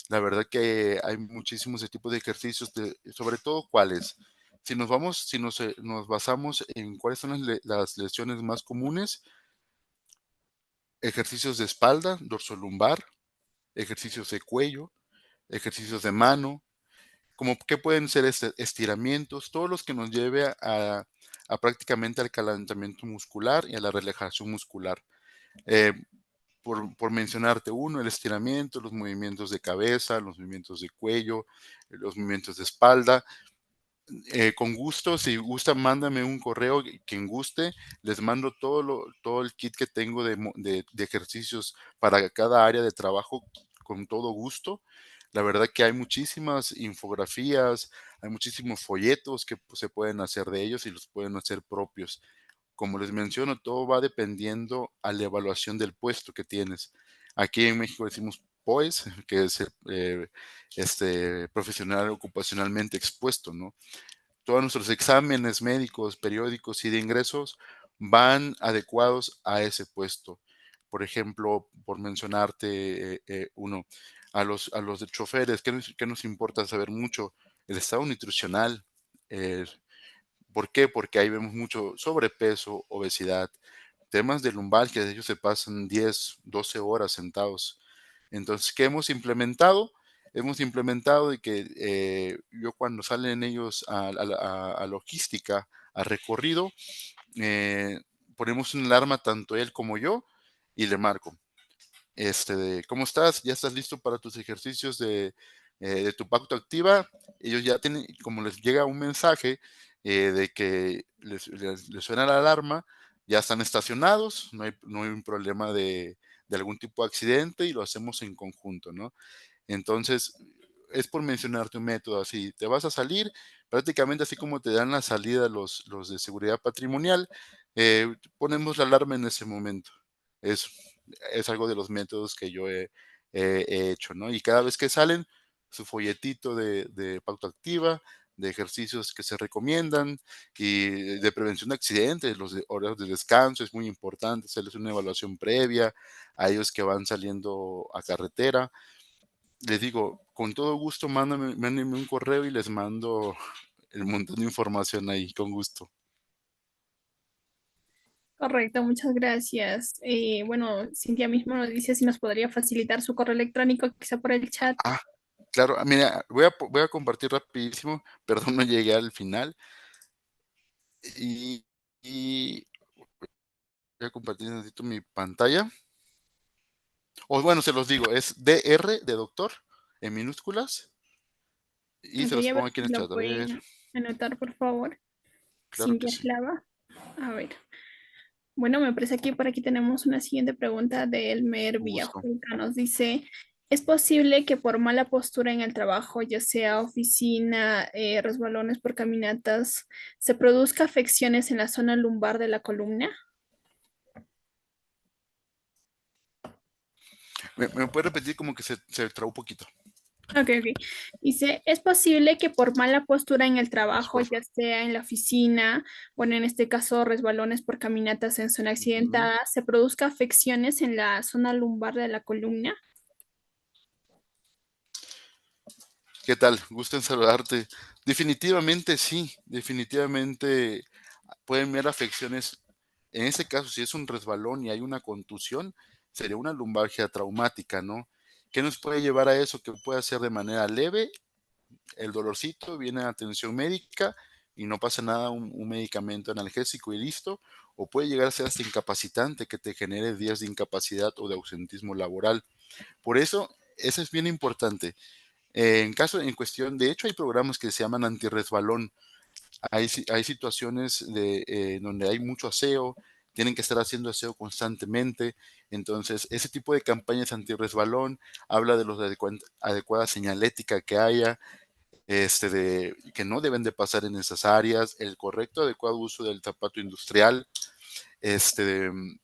La verdad que hay muchísimos de tipos de ejercicios, sobre todo cuáles. Si nos basamos en cuáles son las lesiones más comunes, ejercicios de espalda, dorsolumbar, ejercicios de cuello, ejercicios de mano, como que pueden ser estiramientos, todos los que nos lleve a prácticamente al calentamiento muscular y a la relajación muscular. Eh, por mencionarte uno, el estiramiento, los movimientos de cabeza, los movimientos de cuello, los movimientos de espalda. Con gusto, si gusta, mándame un correo, quien guste, les mando todo el kit que tengo de ejercicios para cada área de trabajo con todo gusto. La verdad que hay muchísimas infografías, hay muchísimos folletos que pues, se pueden hacer de ellos y los pueden hacer propios. Como les menciono, todo va dependiendo a la evaluación del puesto que tienes. Aquí en México decimos POES, que es profesional ocupacionalmente expuesto, ¿no? Todos nuestros exámenes médicos, periódicos y de ingresos van adecuados a ese puesto. Por ejemplo, por mencionarte uno, a los de choferes, qué nos importa saber mucho? El estado nutricional. eh, ¿Por qué? Porque ahí vemos mucho sobrepeso, obesidad, temas de lumbar que ellos se pasan 10, 12 horas sentados. Entonces, ¿qué hemos implementado? Hemos implementado de que yo cuando salen ellos a logística, a recorrido, eh, ponemos una alarma tanto él como yo y le marco. ¿Cómo estás? ¿Ya estás listo para tus ejercicios de tu pauta activa, ellos ya tienen, como les llega un mensaje de que les suena la alarma, ya están estacionados, no hay un problema de algún tipo de accidente y lo hacemos en conjunto, ¿no? Entonces, es por mencionarte un método así, te vas a salir, prácticamente así como te dan la salida los de seguridad patrimonial, ponemos la alarma en ese momento. Es, es algo de los métodos que yo he hecho, ¿no? Y cada vez que salen, su folletito de pauta activa, de ejercicios que se recomiendan y de prevención de accidentes, los de horas de descanso, es muy importante hacerles una evaluación previa a ellos que van saliendo a carretera. Les digo, con todo gusto, mándenme un correo y les mando el montón de información ahí, con gusto. Correcto, muchas gracias. Bueno, Cintia mismo nos dice si nos podría facilitar su correo electrónico, quizá por el chat. Ah, claro, mira, voy a compartir rapidísimo, perdón, no llegué al final, y voy a compartir un ratito mi pantalla. O bueno, se los digo, es DR de doctor, en minúsculas, y Ok, se los a ver pongo aquí en si el lo chat. A ver, pueden anotar, por favor. claro que Cintia sí, Eslava. A ver. Bueno, me parece que por aquí tenemos una siguiente pregunta de Elmer con gusto. Villajuca. Nos dice, ¿es posible que por mala postura en el trabajo, ya sea oficina, resbalones por caminatas, se produzca afecciones en la zona lumbar de la columna? ¿Me puede repetir como que se trabó un poquito? Ok, ok. Dice, ¿es posible que por mala postura en el Sí, trabajo, por ya favor. sea en la oficina, bueno, en este caso resbalones por caminatas en zona Ujú. accidentada, se produzca afecciones en la zona lumbar de la columna? ¿Qué tal? Gusto en saludarte. Definitivamente sí, definitivamente pueden haber afecciones. En ese caso, si es un resbalón y hay una contusión, sería una lumbalgia traumática, ¿no? ¿Qué nos puede llevar a eso? Que puede ser de manera leve, el dolorcito, viene a atención médica y no pasa nada, un medicamento analgésico y listo, o puede llegar a ser hasta incapacitante, que te genere días de incapacidad o de ausentismo laboral. Por eso es bien importante. En cuestión, de hecho hay programas que se llaman antirresbalón. Hay situaciones donde hay mucho aseo, tienen que estar haciendo aseo constantemente. Entonces, ese tipo de campañas antirresbalón habla de la adecuada señalética que haya, que no deben de pasar en esas áreas, el correcto, adecuado uso del zapato industrial,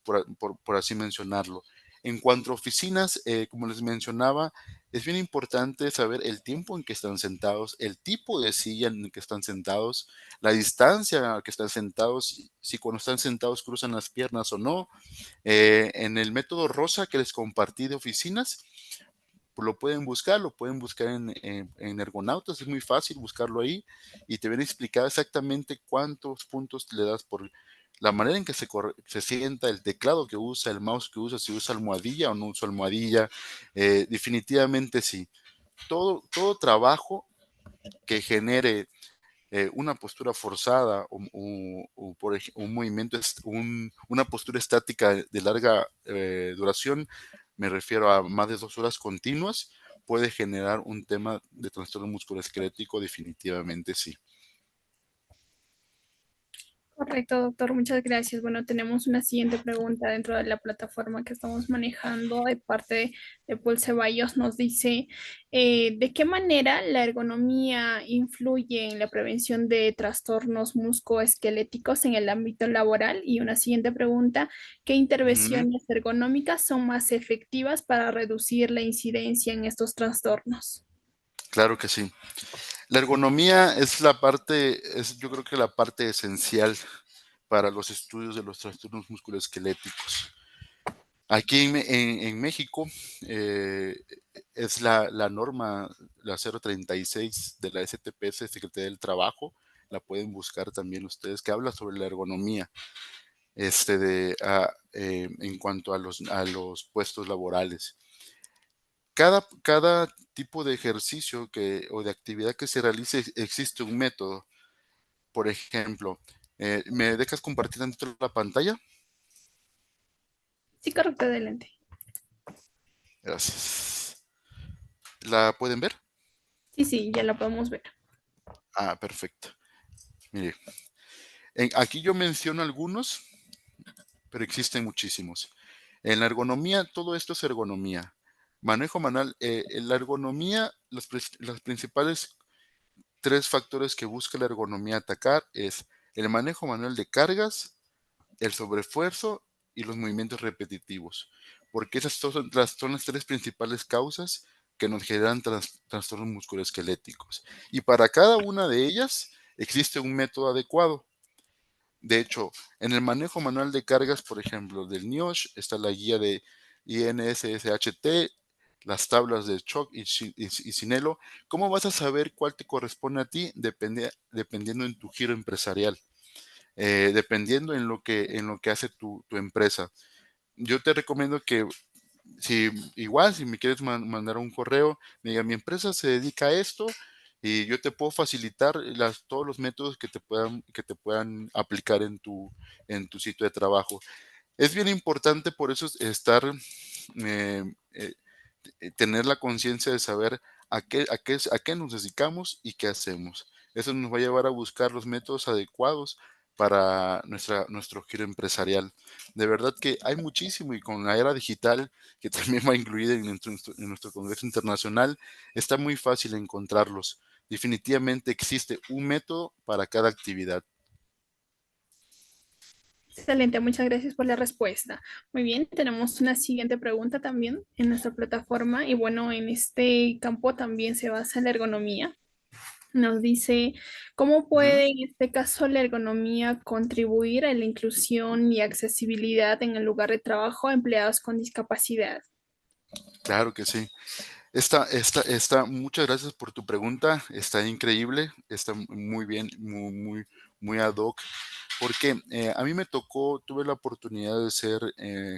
por así mencionarlo. En cuanto a oficinas, como les mencionaba, es bien importante saber el tiempo en que están sentados, el tipo de silla en el que están sentados, la distancia a que están sentados, si cuando están sentados cruzan las piernas o no. En el método Rosa que les compartí de oficinas, pues lo pueden buscar en Ergonautas, es muy fácil buscarlo ahí y te viene a explicar exactamente cuántos puntos le das por la manera en que se sienta, el teclado que usa, el mouse que usa, si usa almohadilla o no usa almohadilla. Definitivamente sí. Todo trabajo que genere una postura forzada un movimiento, una postura estática de larga duración, me refiero a más de 2 horas continuas, puede generar un tema de trastorno musculoesquelético, definitivamente sí. Correcto, doctor, muchas gracias. Bueno, tenemos una siguiente pregunta dentro de la plataforma que estamos manejando de parte de Paul Ceballos. Nos dice, ¿de qué manera la ergonomía influye en la prevención de trastornos musculoesqueléticos en el ámbito laboral? Y una siguiente pregunta, ¿qué Ujú, intervenciones ergonómicas son más efectivas para reducir la incidencia en estos trastornos? claro que sí. La ergonomía es la parte, yo creo que la parte esencial para los estudios de los trastornos musculoesqueléticos. Aquí en México eh, es la norma, la 036 de la STPS, Secretaría del Trabajo, la pueden buscar también ustedes, que habla sobre la ergonomía en cuanto a los puestos laborales. Cada tipo de ejercicio o de actividad que se realice existe un método. Por ejemplo, ¿me dejas compartir dentro de la pantalla? Sí, correcto, adelante. Gracias. ¿La pueden ver? Sí, sí, ya lo podemos ver. Ah, perfecto. Mire, aquí yo menciono algunos, pero existen muchísimos. En la ergonomía, todo esto es ergonomía. Manejo manual, en la ergonomía, las principales tres factores que busca la ergonomía atacar es el manejo manual de cargas, el sobreesfuerzo y los movimientos repetitivos, porque esas son las tres principales causas que nos generan trastornos musculoesqueléticos. Y para cada una de ellas existe un método adecuado. De hecho, en el manejo manual de cargas, por ejemplo, del NIOSH, está la guía de INSSHT, las tablas de Choc y Sinelo. ¿Cómo vas a saber cuál te corresponde a ti? Dependiendo en tu giro empresarial, dependiendo en lo que hace tu empresa. Yo te recomiendo que si me quieres mandar un correo, me diga, mi empresa se dedica a esto y yo te puedo facilitar todos los métodos que te puedan aplicar en tu sitio de trabajo. Es bien importante por eso estar, eh, eh, tener la conciencia de saber a qué nos dedicamos y qué hacemos. Eso nos va a llevar a buscar los métodos adecuados para nuestro giro empresarial. De verdad que hay muchísimo y con la era digital, que también va incluida en nuestro Congreso Internacional, está muy fácil encontrarlos. Definitivamente existe un método para cada actividad. Excelente, muchas gracias por la respuesta. Muy bien, tenemos una siguiente pregunta también en nuestra plataforma y bueno, en este campo también se basa la ergonomía. Nos dice, ¿cómo Ujú. puede en este caso la ergonomía contribuir a la inclusión y accesibilidad en el lugar de trabajo a empleados con discapacidad? Claro que sí. Muchas gracias por tu pregunta. Está increíble, está muy bien, muy ad hoc, porque a mí me tocó, tuve la oportunidad de ser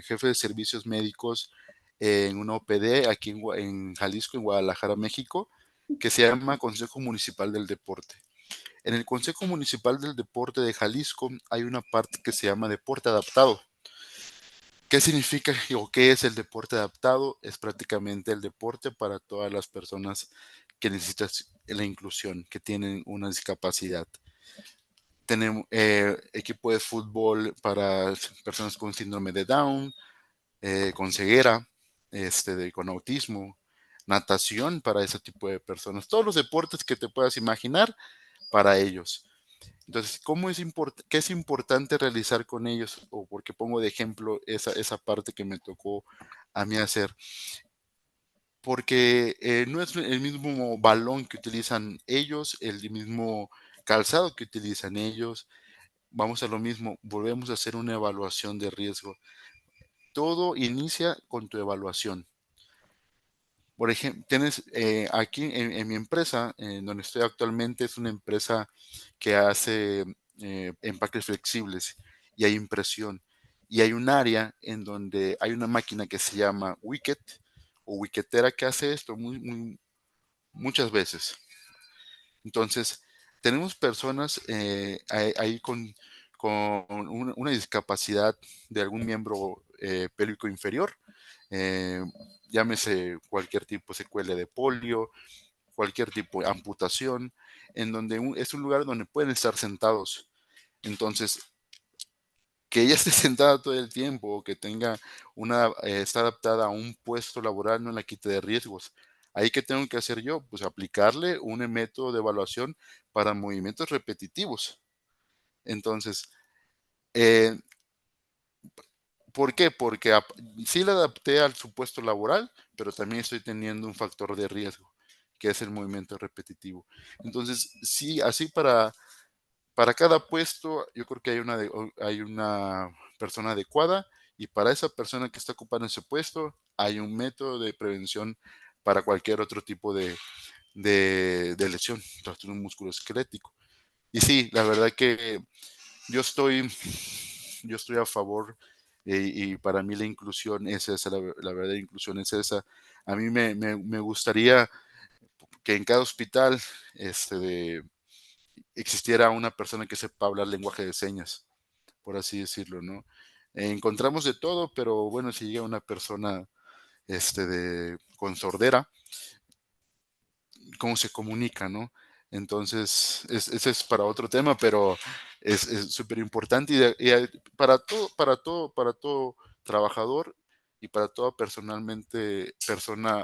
jefe de servicios médicos en una OPD aquí en Jalisco, en Guadalajara, México, que se llama Consejo Municipal del Deporte. En el Consejo Municipal del Deporte de Jalisco hay una parte que se llama deporte adaptado. ¿Qué significa o qué es el deporte adaptado? Es prácticamente el deporte para todas las personas que necesitan la inclusión, que tienen una discapacidad. Tenemos equipo de fútbol para personas con síndrome de Down, con ceguera, con autismo, natación para ese tipo de personas. Todos los deportes que te puedas imaginar para ellos. Entonces, ¿qué es importante realizar con ellos? O porque pongo de ejemplo esa parte que me tocó a mí hacer. Porque no es el mismo balón que utilizan ellos, el mismo calzado que utilizan ellos. Vamos a lo mismo, volvemos a hacer una evaluación de riesgo. Todo inicia con tu evaluación. Por ejemplo, tienes aquí en mi empresa, en donde estoy actualmente, es una empresa que hace empaques flexibles y hay impresión. Y hay un área en donde hay una máquina que se llama Wicket o Wicketera que hace esto muchas veces. Entonces, tenemos personas ahí con una discapacidad de algún miembro pélvico inferior, eh, llámese cualquier tipo de secuela de polio, cualquier tipo de amputación, en donde es un lugar donde pueden estar sentados. Entonces, que ella esté sentada todo el tiempo o que está adaptada a un puesto laboral no la quite de riesgos. Ahí que tengo que hacer yo, pues aplicarle un método de evaluación para movimientos repetitivos. Entonces, eh, ¿por qué? Porque sí la adapté al supuesto laboral, pero también estoy teniendo un factor de riesgo, que es el movimiento repetitivo. Entonces, sí, así para cada puesto, yo creo que hay una persona adecuada y para esa persona que está ocupando ese puesto, hay un método de prevención para cualquier otro tipo de lesión, trastorno musculoesquelético. Y sí, la verdad que yo estoy, yo estoy a favor y para mí la inclusión es esa, la verdadera inclusión es esa. A mí me gustaría que en cada hospital existiera una persona que sepa hablar lenguaje de señas, por así decirlo, ¿no? Encontramos de todo, pero bueno, si llega una persona con sordera, cómo se comunica, ¿no? Entonces, ese es para otro tema, pero es súper importante para todo trabajador y para toda persona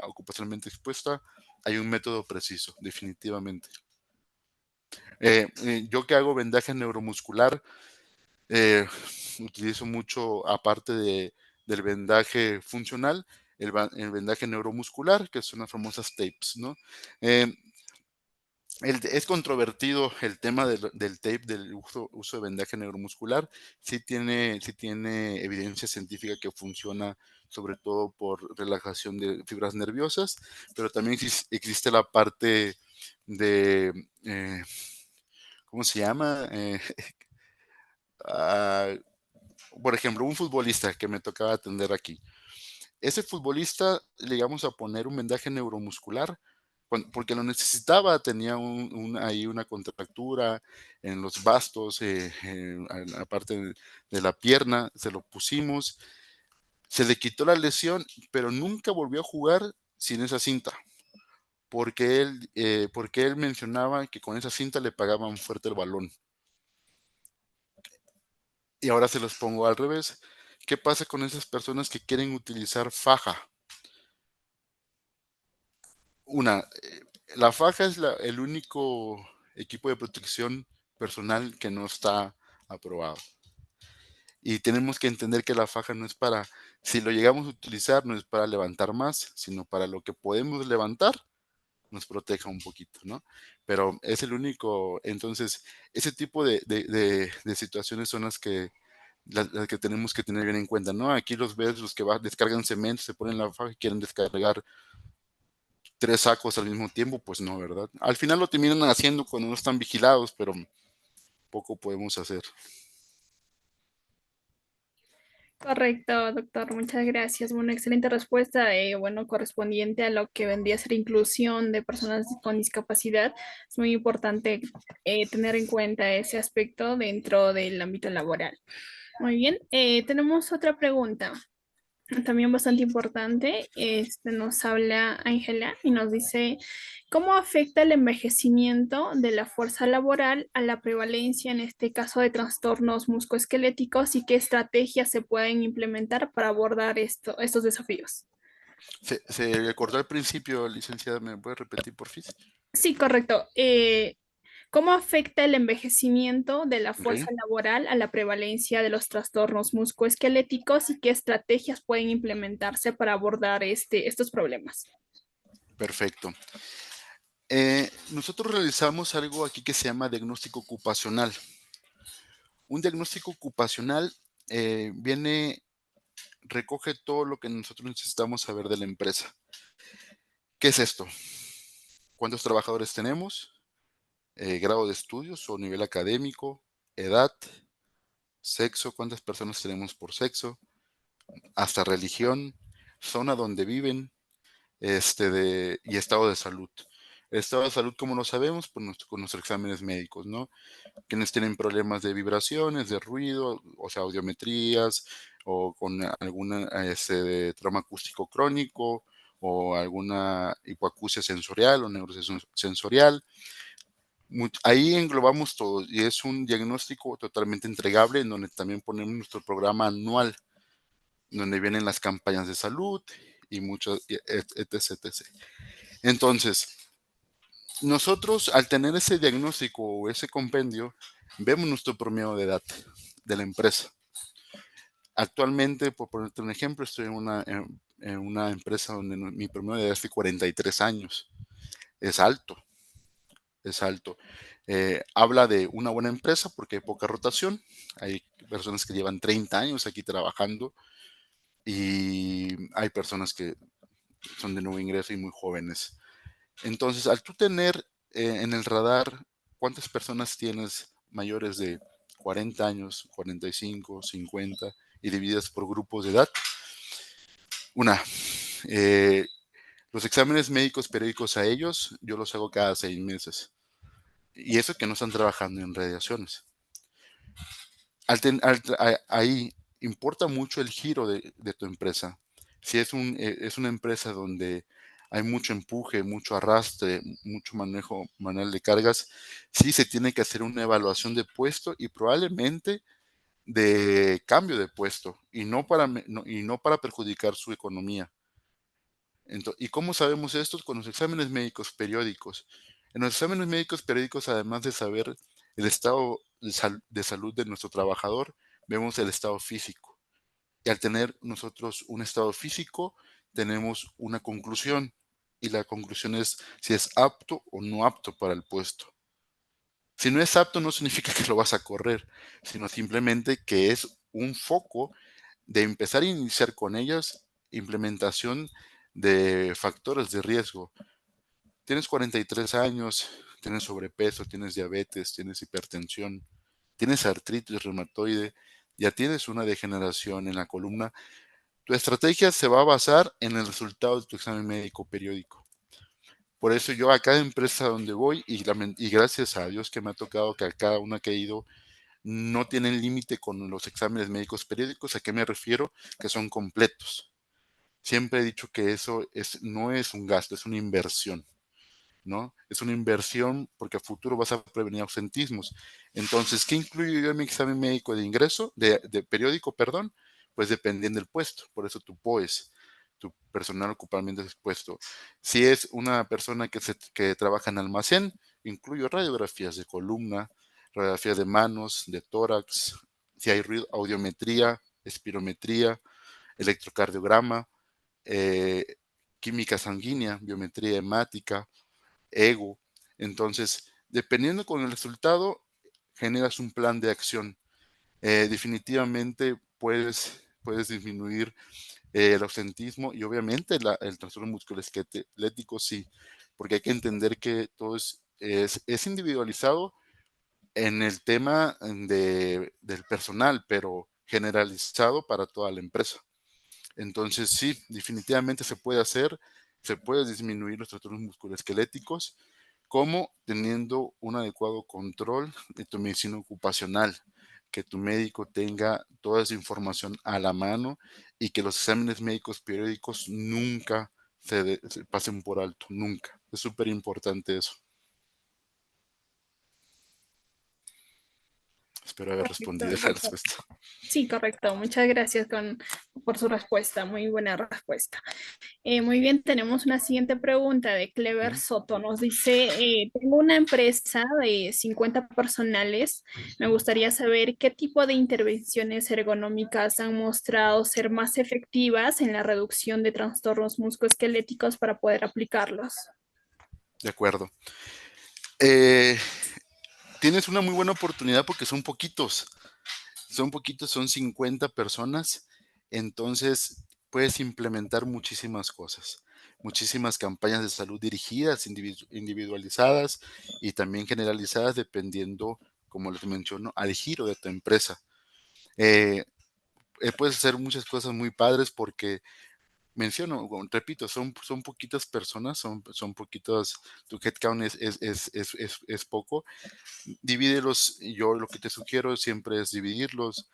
ocupacionalmente expuesta, hay un método preciso, definitivamente. Yo que hago vendaje neuromuscular, eh, utilizo mucho, aparte del vendaje funcional, el vendaje neuromuscular, que son las famosas tapes, ¿no? Eh, es controvertido el tema del tape, del uso de vendaje neuromuscular. Sí tiene evidencia científica que funciona sobre todo por relajación de fibras nerviosas, pero también existe la parte de, ¿cómo se llama? Ah, por ejemplo, un futbolista que me tocaba atender aquí. Ese futbolista le íbamos a poner un vendaje neuromuscular porque lo necesitaba, tenía ahí una contractura en los bastos, en la parte de la pierna, se lo pusimos, se le quitó la lesión, pero nunca volvió a jugar sin esa cinta, porque él mencionaba que con esa cinta le pagaban fuerte el balón. Y ahora se los pongo al revés. ¿Qué pasa con esas personas que quieren utilizar faja? La faja es el único equipo de protección personal que no está aprobado. Y tenemos que entender que la faja no es para, si lo llegamos a utilizar, no es para levantar más, sino para lo que podemos levantar, nos proteja un poquito, ¿no? Pero es el único, entonces, ese tipo de situaciones son las que tenemos que tener bien en cuenta, ¿no? Aquí los ves, los que descargan cemento, se ponen la faja y quieren descargar 3 sacos al mismo tiempo, pues no, ¿verdad? Al final lo terminan haciendo cuando no están vigilados, pero poco podemos hacer. Correcto, doctor. Muchas gracias. Una excelente respuesta, bueno, correspondiente a lo que vendría a ser inclusión de personas con discapacidad. Es muy importante tener en cuenta ese aspecto dentro del ámbito laboral. Muy bien, tenemos otra pregunta. También bastante importante, nos habla Ángela y nos dice, ¿cómo afecta el envejecimiento de la fuerza laboral a la prevalencia, en este caso, de trastornos musculoesqueléticos y qué estrategias se pueden implementar para abordar estos desafíos? Se cortó al principio, licenciada, ¿me puede repetir por fin? Sí, correcto. ¿Cómo afecta el envejecimiento de la Ok, fuerza laboral a la prevalencia de los trastornos musculoesqueléticos y qué estrategias pueden implementarse para abordar estos problemas? perfecto. Nosotros realizamos algo aquí que se llama diagnóstico ocupacional. Un diagnóstico ocupacional recoge todo lo que nosotros necesitamos saber de la empresa. ¿Qué es esto? ¿Cuántos trabajadores tenemos? Grado de estudios o nivel académico, edad, sexo, cuántas personas tenemos por sexo, hasta religión, zona donde viven, y estado de salud. El estado de salud, como lo sabemos, pues con nuestros exámenes médicos, ¿no? Quienes tienen problemas de vibraciones, de ruido, o sea, audiometrías, o con alguna de trauma acústico crónico, o alguna hipoacusia sensorial o neurosensorial. Ahí englobamos todo y es un diagnóstico totalmente entregable en donde también ponemos nuestro programa anual, donde vienen las campañas de salud y muchos, etc, etc. Entonces, nosotros al tener ese diagnóstico o ese compendio, vemos nuestro promedio de edad de la empresa. Actualmente, por ponerte un ejemplo, estoy en una empresa donde mi promedio de edad es de 43 años. Es alto, es alto. Habla de una buena empresa porque hay poca rotación. Hay personas que llevan 30 años aquí trabajando y hay personas que son de nuevo ingreso y muy jóvenes. Entonces, al tú tener en el radar cuántas personas tienes mayores de 40 años, 45, 50 y divididas por grupos de edad, una, eh, los exámenes médicos periódicos a ellos, yo los hago cada 6 meses. Y eso que no están trabajando en radiaciones. Ahí importa mucho el giro de tu empresa. Si es una empresa donde hay mucho empuje, mucho arrastre, mucho manejo manual de cargas, sí se tiene que hacer una evaluación de puesto y probablemente de cambio de puesto y no para perjudicar su economía. ¿Y cómo sabemos esto? Con los exámenes médicos periódicos. En los exámenes médicos periódicos, además de saber el estado de salud de nuestro trabajador, vemos el estado físico. Y al tener nosotros un estado físico, tenemos una conclusión. Y la conclusión es si es apto o no apto para el puesto. Si no es apto, no significa que lo vas a correr, sino simplemente que es un foco de empezar a iniciar con ellas implementación de factores de riesgo. Tienes 43 años, tienes sobrepeso, tienes diabetes, tienes hipertensión, tienes artritis reumatoide, ya tienes una degeneración en la columna. Tu estrategia se va a basar en el resultado de tu examen médico periódico. Por eso yo a cada empresa donde voy, y gracias a Dios que me ha tocado que a cada una que he ido, no tienen límite con los exámenes médicos periódicos. ¿A qué me refiero? Que son completos. Siempre he dicho que no es un gasto, es una inversión, ¿no? Es una inversión porque a futuro vas a prevenir ausentismos. Entonces, ¿qué incluyo yo en mi examen médico de ingreso, de periódico, perdón? Pues dependiendo del puesto, por eso tu POES, tu personal ocupamiento expuesto. Si es una persona que trabaja en almacén, incluyo radiografías de columna, radiografías de manos, de tórax, si hay ruido, audiometría, espirometría, electrocardiograma, eh, química sanguínea, biometría hemática, ego. Entonces, dependiendo con el resultado, generas un plan de acción. Definitivamente puedes disminuir el ausentismo y obviamente el trastorno musculoesquelético sí, porque hay que entender que todo es individualizado en el tema del personal, pero generalizado para toda la empresa. Entonces sí, definitivamente se puede hacer, se puede disminuir los trastornos musculoesqueléticos, como teniendo un adecuado control de tu medicina ocupacional, que tu médico tenga toda esa información a la mano y que los exámenes médicos periódicos nunca se pasen por alto, nunca. Es súper importante eso. Espero haber Perfecto, respondido la doctor. respuesta. Sí, correcto. Muchas gracias por su respuesta. Muy buena respuesta. Muy bien, tenemos una siguiente pregunta de Clever Ujú. Soto. Nos dice, tengo una empresa de 50 personales. Me gustaría saber qué tipo de intervenciones ergonómicas han mostrado ser más efectivas en la reducción de trastornos musculoesqueléticos para poder aplicarlos. De acuerdo. Eh, Tienes una muy buena oportunidad porque son poquitos, son 50 personas, entonces puedes implementar muchísimas cosas, muchísimas campañas de salud dirigidas, individualizadas y también generalizadas dependiendo, como les menciono, al giro de tu empresa. Eh, Puedes hacer muchas cosas muy padres porque repito, son poquitas personas, son poquitas, tu headcount es poco. Divídelos, yo lo que te sugiero siempre es dividirlos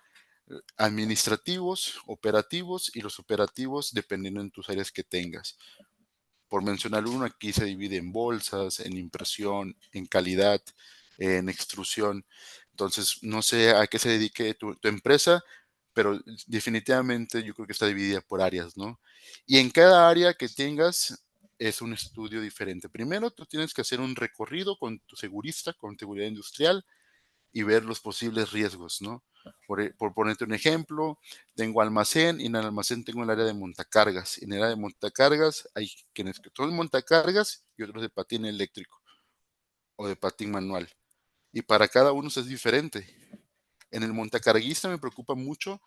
administrativos, operativos y los operativos dependiendo en tus áreas que tengas. Por mencionar uno, aquí se divide en bolsas, en impresión, en calidad, en extrusión. Entonces, no sé a qué se dedique tu empresa, pero definitivamente yo creo que está dividida por áreas, ¿no? Y en cada área que tengas es un estudio diferente. Primero, tú tienes que hacer un recorrido con tu segurista, con seguridad industrial, y ver los posibles riesgos, ¿no? Por ponerte un ejemplo, tengo almacén y en el almacén tengo el área de montacargas. En el área de montacargas hay quienes que son montacargas y otros de patín eléctrico o de patín manual. Y para cada uno es diferente. En el montacarguista me preocupa mucho,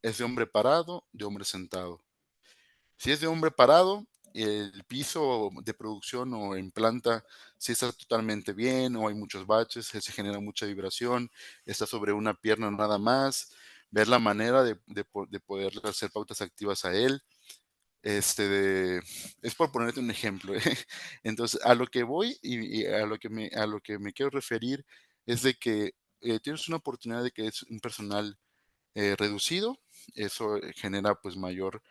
es de hombre parado, de hombre sentado. Si es de hombre parado, el piso de producción o en planta si está totalmente bien o hay muchos baches, se genera mucha vibración, está sobre una pierna nada más, ver la manera de poder hacer pautas activas a él. Es por ponerte un ejemplo. Entonces, a lo que voy y a lo que me quiero referir es de que tienes una oportunidad de que es un personal reducido, eso genera pues mayor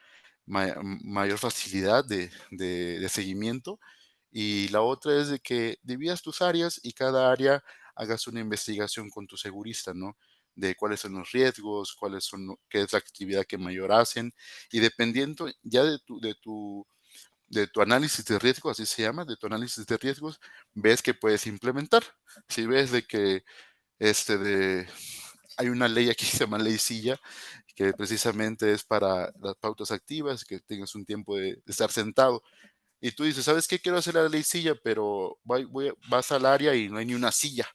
mayor facilidad de seguimiento. Y la otra es de que dividas tus áreas y cada área hagas una investigación con tu segurista, ¿no? De cuáles son los riesgos, qué es la actividad que mayor hacen. Y dependiendo ya de tu análisis de riesgo, así se llama, de tu análisis de riesgos, ves que puedes implementar. Si ves de que hay una ley aquí que se llama ley silla, que precisamente es para las pautas activas, que tengas un tiempo de estar sentado. Y tú dices, ¿sabes qué? Quiero hacer la ley silla, pero vas al área y no hay ni una silla.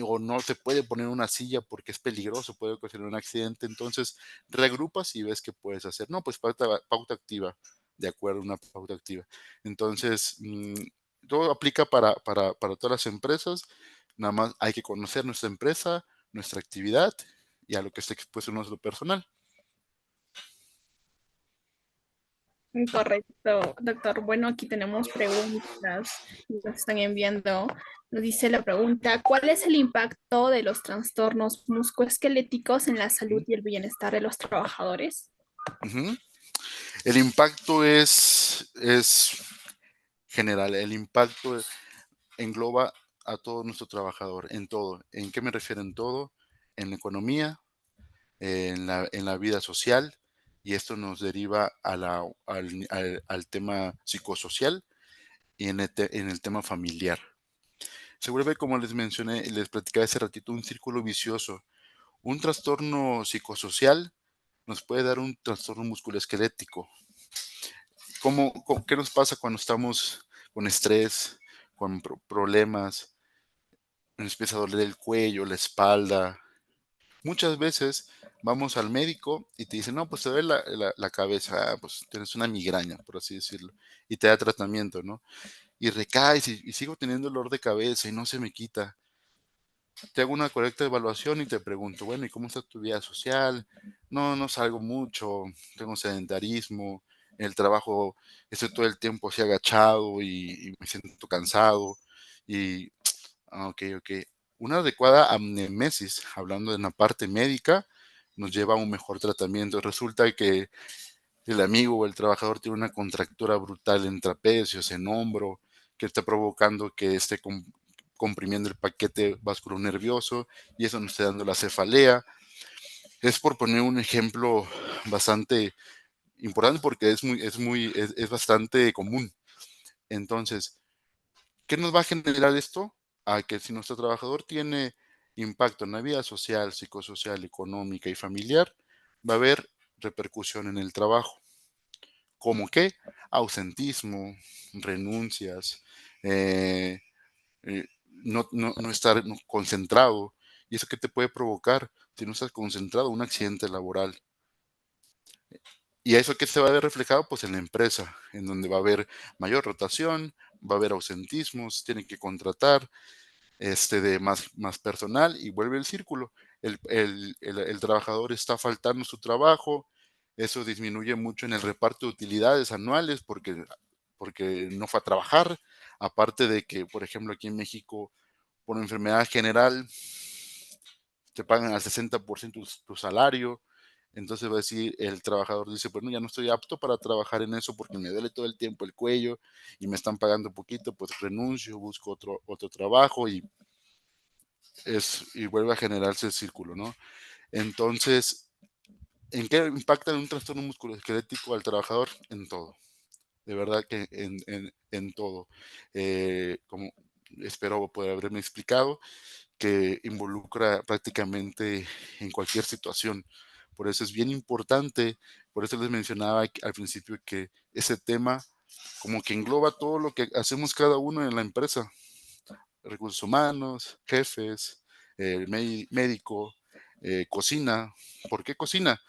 O no se puede poner una silla porque es peligroso, puede ocasionar un accidente. Entonces, regrupas y ves qué puedes hacer. No, pues pauta activa, de acuerdo, una pauta activa. Entonces, todo aplica para todas las empresas. Nada más hay que conocer nuestra empresa, nuestra actividad y a lo que esté expuesto nuestro personal. Correcto, doctor. Bueno, aquí tenemos preguntas que nos están enviando. Nos dice la pregunta, ¿cuál es el impacto de los trastornos musculoesqueléticos en la salud y el bienestar de los trabajadores? Ujú. El impacto es general. El impacto engloba a todo nuestro trabajador, en todo. ¿En qué me refiero en todo? En la economía, en la vida social, y esto nos deriva al tema psicosocial y en el tema familiar. Se vuelve, como les mencioné, les platicaba hace ratito, un círculo vicioso. Un trastorno psicosocial nos puede dar un trastorno musculoesquelético. ¿Qué nos pasa cuando estamos con estrés, con problemas? Nos empieza a doler el cuello, la espalda. Muchas veces vamos al médico y te dicen, no, pues te duele la cabeza, pues tienes una migraña, por así decirlo, y te da tratamiento, ¿no? Y recaes y sigo teniendo dolor de cabeza y no se me quita. Te hago una correcta evaluación y te pregunto, bueno, ¿y cómo está tu vida social? No, no salgo mucho, tengo sedentarismo, en el trabajo estoy todo el tiempo así agachado y me siento cansado. Y, ok, ok. Una adecuada amnemesis, hablando de una parte médica, nos lleva a un mejor tratamiento. Resulta que el amigo o el trabajador tiene una contractura brutal en trapecios, en hombro, que está provocando que esté comprimiendo el paquete vasculonervioso y eso nos está dando la cefalea. Es por poner un ejemplo bastante importante porque es bastante común. Entonces, ¿qué nos va a generar esto? A que si nuestro trabajador tiene impacto en la vida social, psicosocial, económica y familiar, va a haber repercusión en el trabajo. ¿Cómo qué? Ausentismo, renuncias, no estar concentrado. ¿Y eso qué te puede provocar si no estás concentrado? Un accidente laboral. ¿Y eso qué se va a ver reflejado? Pues en la empresa, en donde va a haber mayor rotación, va a haber ausentismos, tienen que contratar de más personal y vuelve el círculo. El trabajador está faltando su trabajo, eso disminuye mucho en el reparto de utilidades anuales porque no fue a trabajar, aparte de que, por ejemplo, aquí en México, por enfermedad general, te pagan al 60% tu salario. Entonces va a decir, el trabajador dice, bueno, ya no estoy apto para trabajar en eso porque me duele todo el tiempo el cuello y me están pagando poquito, pues renuncio, busco otro trabajo y vuelve a generarse el círculo, ¿no? Entonces, ¿en qué impacta un trastorno musculoesquelético al trabajador? En todo, de verdad que en todo. Como espero poder haberme explicado, que involucra prácticamente en cualquier situación. Por eso es bien importante, por eso les mencionaba al principio que ese tema como que engloba todo lo que hacemos cada uno en la empresa, recursos humanos, jefes, médico, cocina. ¿Por qué cocina?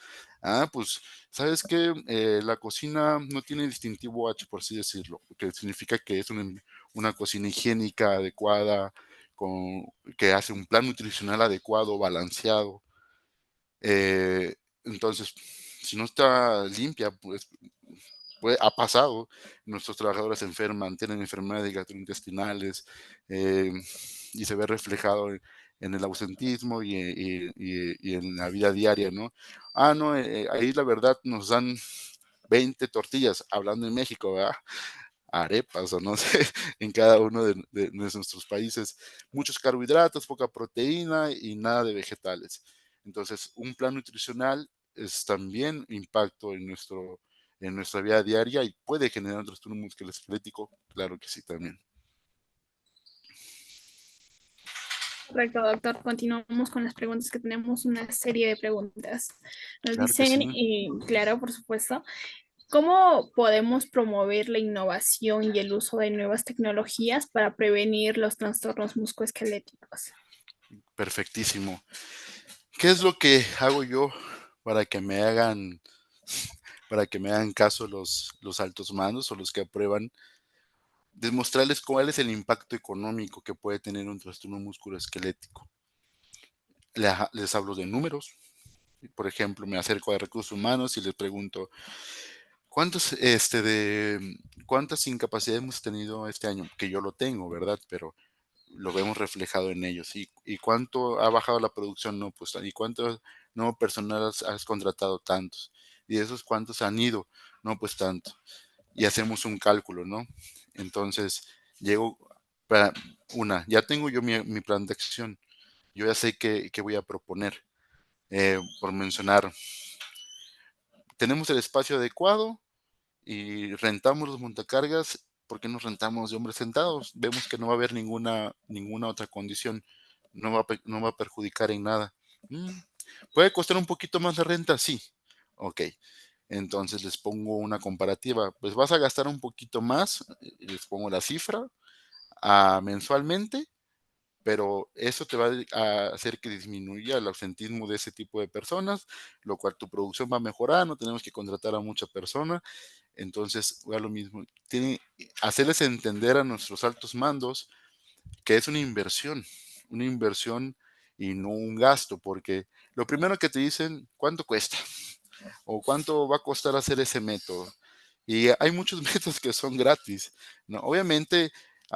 Pues, ¿sabes qué? La cocina no tiene distintivo H, por así decirlo, que significa que es una cocina higiénica, adecuada, que hace un plan nutricional adecuado, balanceado. Entonces, si no está limpia, pues ha pasado, nuestros trabajadores se enferman, tienen enfermedades gastrointestinales, y se ve reflejado en el ausentismo y en la vida diaria, ¿no? No, ahí la verdad nos dan 20 tortillas, hablando en México, ¿verdad? Arepas o no sé, en cada uno de nuestros países. Muchos carbohidratos, poca proteína y nada de vegetales. Entonces, un plan nutricional es también impacto en nuestra vida diaria y puede generar un trastorno musculoesquelético, claro que sí también. Correcto, doctor. Continuamos con las preguntas que tenemos, una serie de preguntas. Nos Claro que dicen, sí. claro, por supuesto, ¿cómo podemos promover la innovación y el uso de nuevas tecnologías para prevenir los trastornos musculoesqueléticos? Perfectísimo. ¿Qué es lo que hago yo para que me hagan, para que me hagan caso los altos mandos o los que aprueban? Demostrarles cuál es el impacto económico que puede tener un trastorno musculoesquelético. Les hablo de números. Por ejemplo, me acerco a recursos humanos y les pregunto, ¿cuántas incapacidades hemos tenido este año? Que yo lo tengo, ¿verdad? Pero lo vemos reflejado en ellos. ¿Y cuánto ha bajado la producción? No, pues, ¿y cuánto nuevo personal has contratado? Tantos. ¿Y esos cuántos han ido? No, pues tanto. Y hacemos un cálculo, ¿no? Entonces, llego para ya tengo yo mi plan de acción. Yo ya sé qué voy a proponer. Por mencionar, tenemos el espacio adecuado y rentamos los montacargas. ¿Por qué nos rentamos de hombres sentados? Vemos que no va a haber ninguna otra condición, no va a perjudicar en nada. Mm, ¿Puede costar un poquito más de renta? Sí. Ok, entonces les pongo una comparativa. Pues vas a gastar un poquito más, les pongo la cifra mensualmente, pero eso te va a hacer que disminuya el ausentismo de ese tipo de personas, lo cual tu producción va a mejorar, no tenemos que contratar a mucha persona. Entonces, va lo mismo, hacerles entender a nuestros altos mandos que es una inversión y no un gasto, porque lo primero que te dicen, ¿cuánto cuesta? O cuánto va a costar hacer ese método. Y hay muchos métodos que son gratis, ¿no? Obviamente,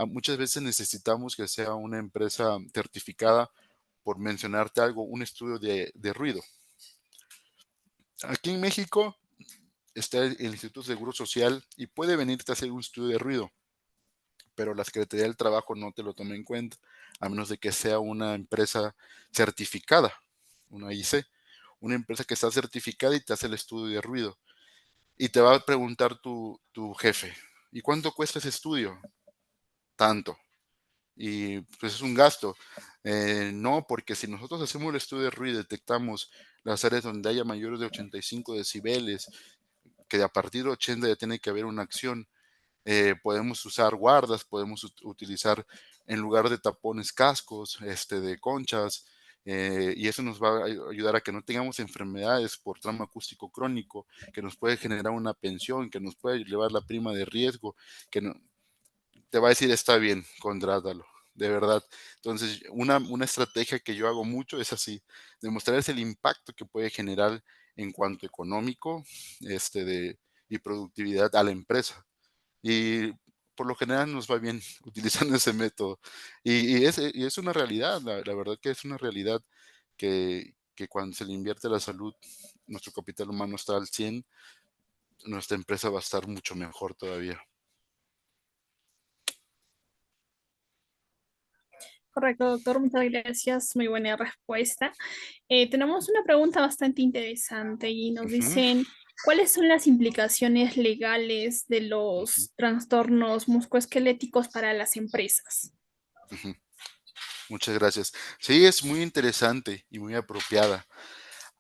muchas veces necesitamos que sea una empresa certificada, por mencionarte algo, un estudio de ruido. Aquí en México está el Instituto de Seguro Social y puede venirte a hacer un estudio de ruido, pero la Secretaría del Trabajo no te lo toma en cuenta, a menos de que sea una empresa certificada, una IC, una empresa que está certificada y te hace el estudio de ruido. Y te va a preguntar tu jefe, ¿y cuánto cuesta ese estudio? Tanto. Y pues es un gasto. No, porque si nosotros hacemos el estudio de ruido y detectamos las áreas donde haya mayores de 85 decibeles, que a partir de 80 ya tiene que haber una acción. Podemos usar guardas, podemos utilizar en lugar de tapones cascos, de conchas, y eso nos va a ayudar a que no tengamos enfermedades por trauma acústico crónico, que nos puede generar una pensión, que nos puede llevar la prima de riesgo, que no, te va a decir está bien, contrátalo, de verdad. Entonces, una estrategia que yo hago mucho es así, demostrarles el impacto que puede generar en cuanto económico, y productividad a la empresa. Y por lo general nos va bien utilizando ese método. Y es una realidad, la verdad que es una realidad que cuando se le invierte a la salud, nuestro capital humano está al 100, nuestra empresa va a estar mucho mejor todavía. Correcto, doctor. Muchas gracias. Muy buena respuesta. Tenemos una pregunta bastante interesante y nos Ujú, dicen, ¿cuáles son las implicaciones legales de ujú, los trastornos musculoesqueléticos para las empresas? ujú. Muchas gracias. Sí, es muy interesante y muy apropiada.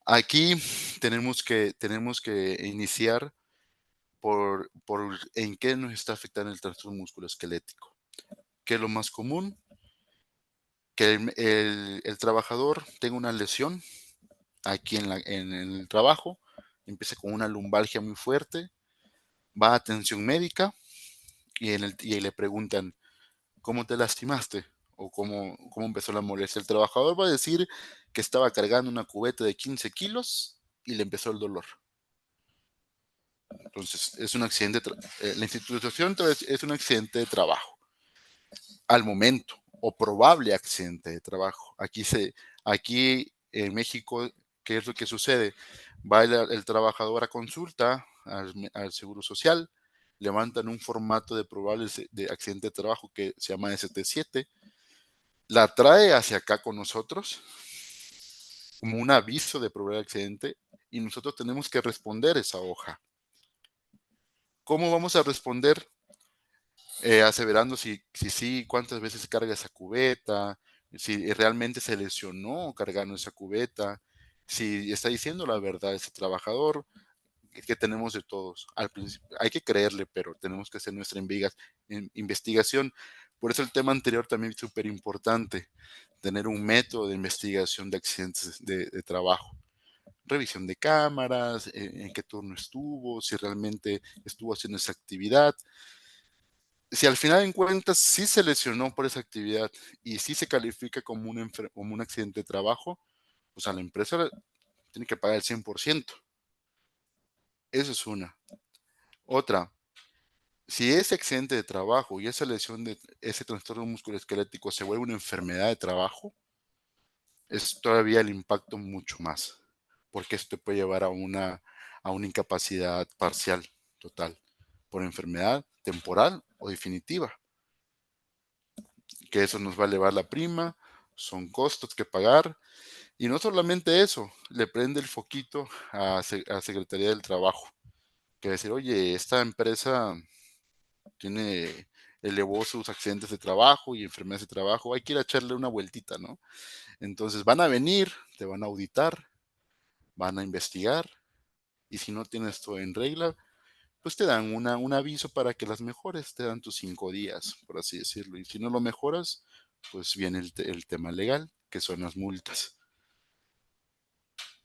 Aquí tenemos que iniciar por en qué nos está afectando el trastorno musculoesquelético. ¿Qué es lo más común? Que el trabajador tenga una lesión aquí en el trabajo, empieza con una lumbalgia muy fuerte, va a atención médica y le preguntan, ¿cómo te lastimaste? O cómo empezó la molestia. El trabajador va a decir que estaba cargando una cubeta de 15 kilos y le empezó el dolor. Entonces, es un accidente, la institución es un accidente de trabajo al momento o probable accidente de trabajo. Aquí en México ¿qué es lo que sucede? Va el trabajador a consulta al Seguro Social, levantan un formato de probables de accidente de trabajo que se llama ST7, la trae hacia acá con nosotros como un aviso de probable accidente y nosotros tenemos que responder esa hoja. ¿Cómo vamos a responder? Aseverando si sí, cuántas veces carga esa cubeta, si realmente se lesionó cargando esa cubeta, si está diciendo la verdad ese trabajador, que tenemos de todos. Al principio hay que creerle, pero tenemos que hacer nuestra investigación. Por eso el tema anterior también es súper importante, tener un método de investigación de accidentes de trabajo. Revisión de cámaras, en qué turno estuvo, si realmente estuvo haciendo esa actividad. Si al final en cuentas sí se lesionó por esa actividad y sí se califica como un accidente de trabajo, pues a la empresa tiene que pagar el 100%. Eso es una. Otra, si ese accidente de trabajo y esa lesión de ese trastorno musculoesquelético se vuelve una enfermedad de trabajo, es todavía el impacto mucho más, porque esto te puede llevar a una incapacidad parcial total por enfermedad temporal o definitiva, que eso nos va a elevar la prima, son costos que pagar. Y no solamente eso, le prende el foquito a Secretaría del Trabajo, que decir, oye, esta empresa elevó sus accidentes de trabajo y enfermedades de trabajo, hay que ir a echarle una vueltita, ¿no? Entonces van a venir, te van a auditar, van a investigar, y si no tienes todo en regla, pues te dan un aviso para que las mejores, te dan tus 5 días, por así decirlo. Y si no lo mejoras, pues viene el tema legal, que son las multas.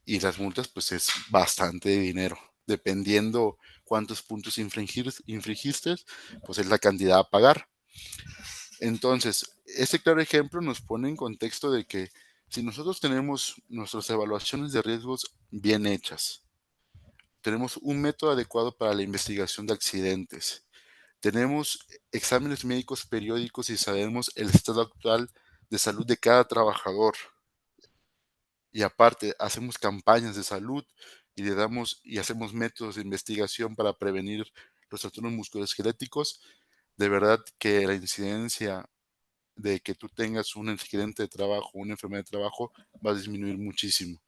Y las multas, pues es bastante dinero. Dependiendo cuántos puntos infringiste, pues es la cantidad a pagar. Entonces, este claro ejemplo nos pone en contexto de que si nosotros tenemos nuestras evaluaciones de riesgos bien hechas, tenemos un método adecuado para la investigación de accidentes, tenemos exámenes médicos periódicos y sabemos el estado actual de salud de cada trabajador, y aparte hacemos campañas de salud y le damos y hacemos métodos de investigación para prevenir los trastornos musculoesqueléticos, de verdad que la incidencia de que tú tengas un accidente de trabajo, una enfermedad de trabajo, va a disminuir muchísimo.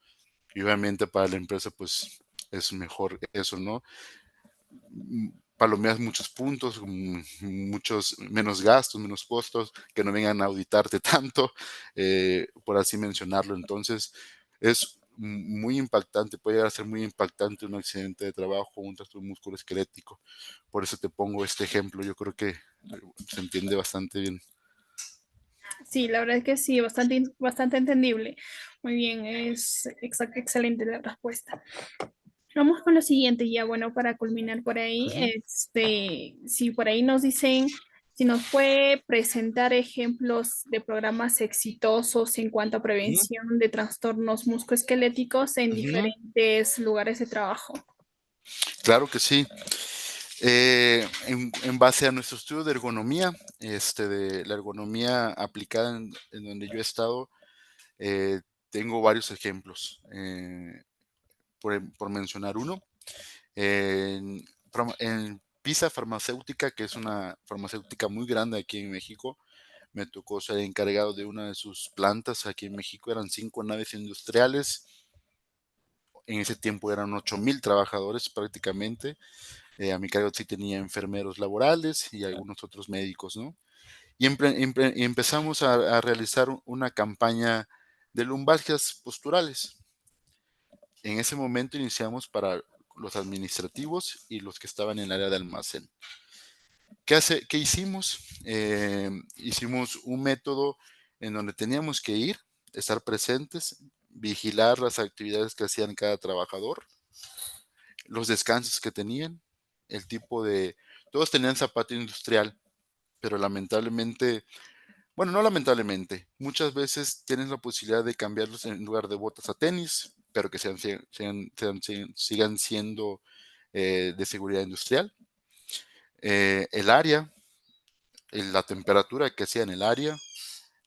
Y obviamente para la empresa, pues es mejor eso, ¿no? Palomeas muchos puntos, muchos menos gastos, menos costos, que no vengan a auditarte tanto, por así mencionarlo. Entonces, es muy impactante, puede llegar a ser muy impactante un accidente de trabajo o un trastorno musculoesquelético. Por eso te pongo este ejemplo, yo creo que se entiende bastante bien. Sí, la verdad es que sí, bastante entendible. Muy bien, es excelente la respuesta. Vamos con lo siguiente, ya bueno, para culminar por ahí, Ujú, si por ahí nos dicen, si nos puede presentar ejemplos de programas exitosos en cuanto a ujú, prevención de trastornos musculoesqueléticos en ujú. diferentes lugares de trabajo. Claro que sí. En base a nuestro estudio de ergonomía, de la ergonomía aplicada en donde yo he estado, eh, tengo varios ejemplos. Por mencionar uno, en, en Pisa Farmacéutica, que es una farmacéutica muy grande aquí en México, me tocó ser encargado de una de sus plantas aquí en México. Eran 5 naves industriales. En ese tiempo eran 8,000 trabajadores prácticamente. A mi cargo sí tenía enfermeros laborales y algunos otros médicos, ¿no? Y empezamos a realizar una campaña de lumbalgias posturales. En ese momento iniciamos para los administrativos y los que estaban en el área de almacén. ¿Qué hicimos? Hicimos un método en donde teníamos que ir, estar presentes, vigilar las actividades que hacían cada trabajador, los descansos que tenían, el tipo de... Todos tenían zapato industrial, pero lamentablemente, bueno, no lamentablemente, muchas veces tienes la posibilidad de cambiarlos en lugar de botas a tenis, pero que sigan siendo de seguridad industrial. El área, la temperatura que hacía en el área,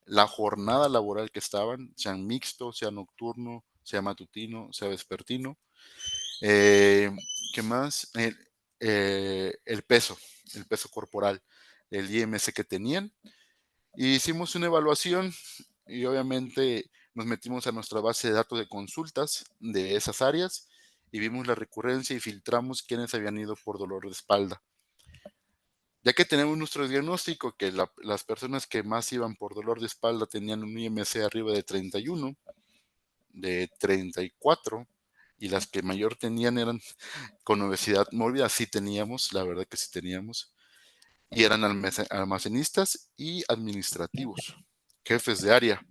la jornada laboral que estaban, sean mixto, sea nocturno, sea matutino, sea vespertino. ¿Qué más? El peso corporal, el IMC que tenían. Y hicimos una evaluación y obviamente nos metimos a nuestra base de datos de consultas de esas áreas y vimos la recurrencia y filtramos quiénes habían ido por dolor de espalda. Ya que tenemos nuestro diagnóstico que las personas que más iban por dolor de espalda tenían un IMC arriba de 31, de 34, y las que mayor tenían eran con obesidad mórbida, sí teníamos, la verdad que sí teníamos, y eran almacenistas y administrativos, jefes de área.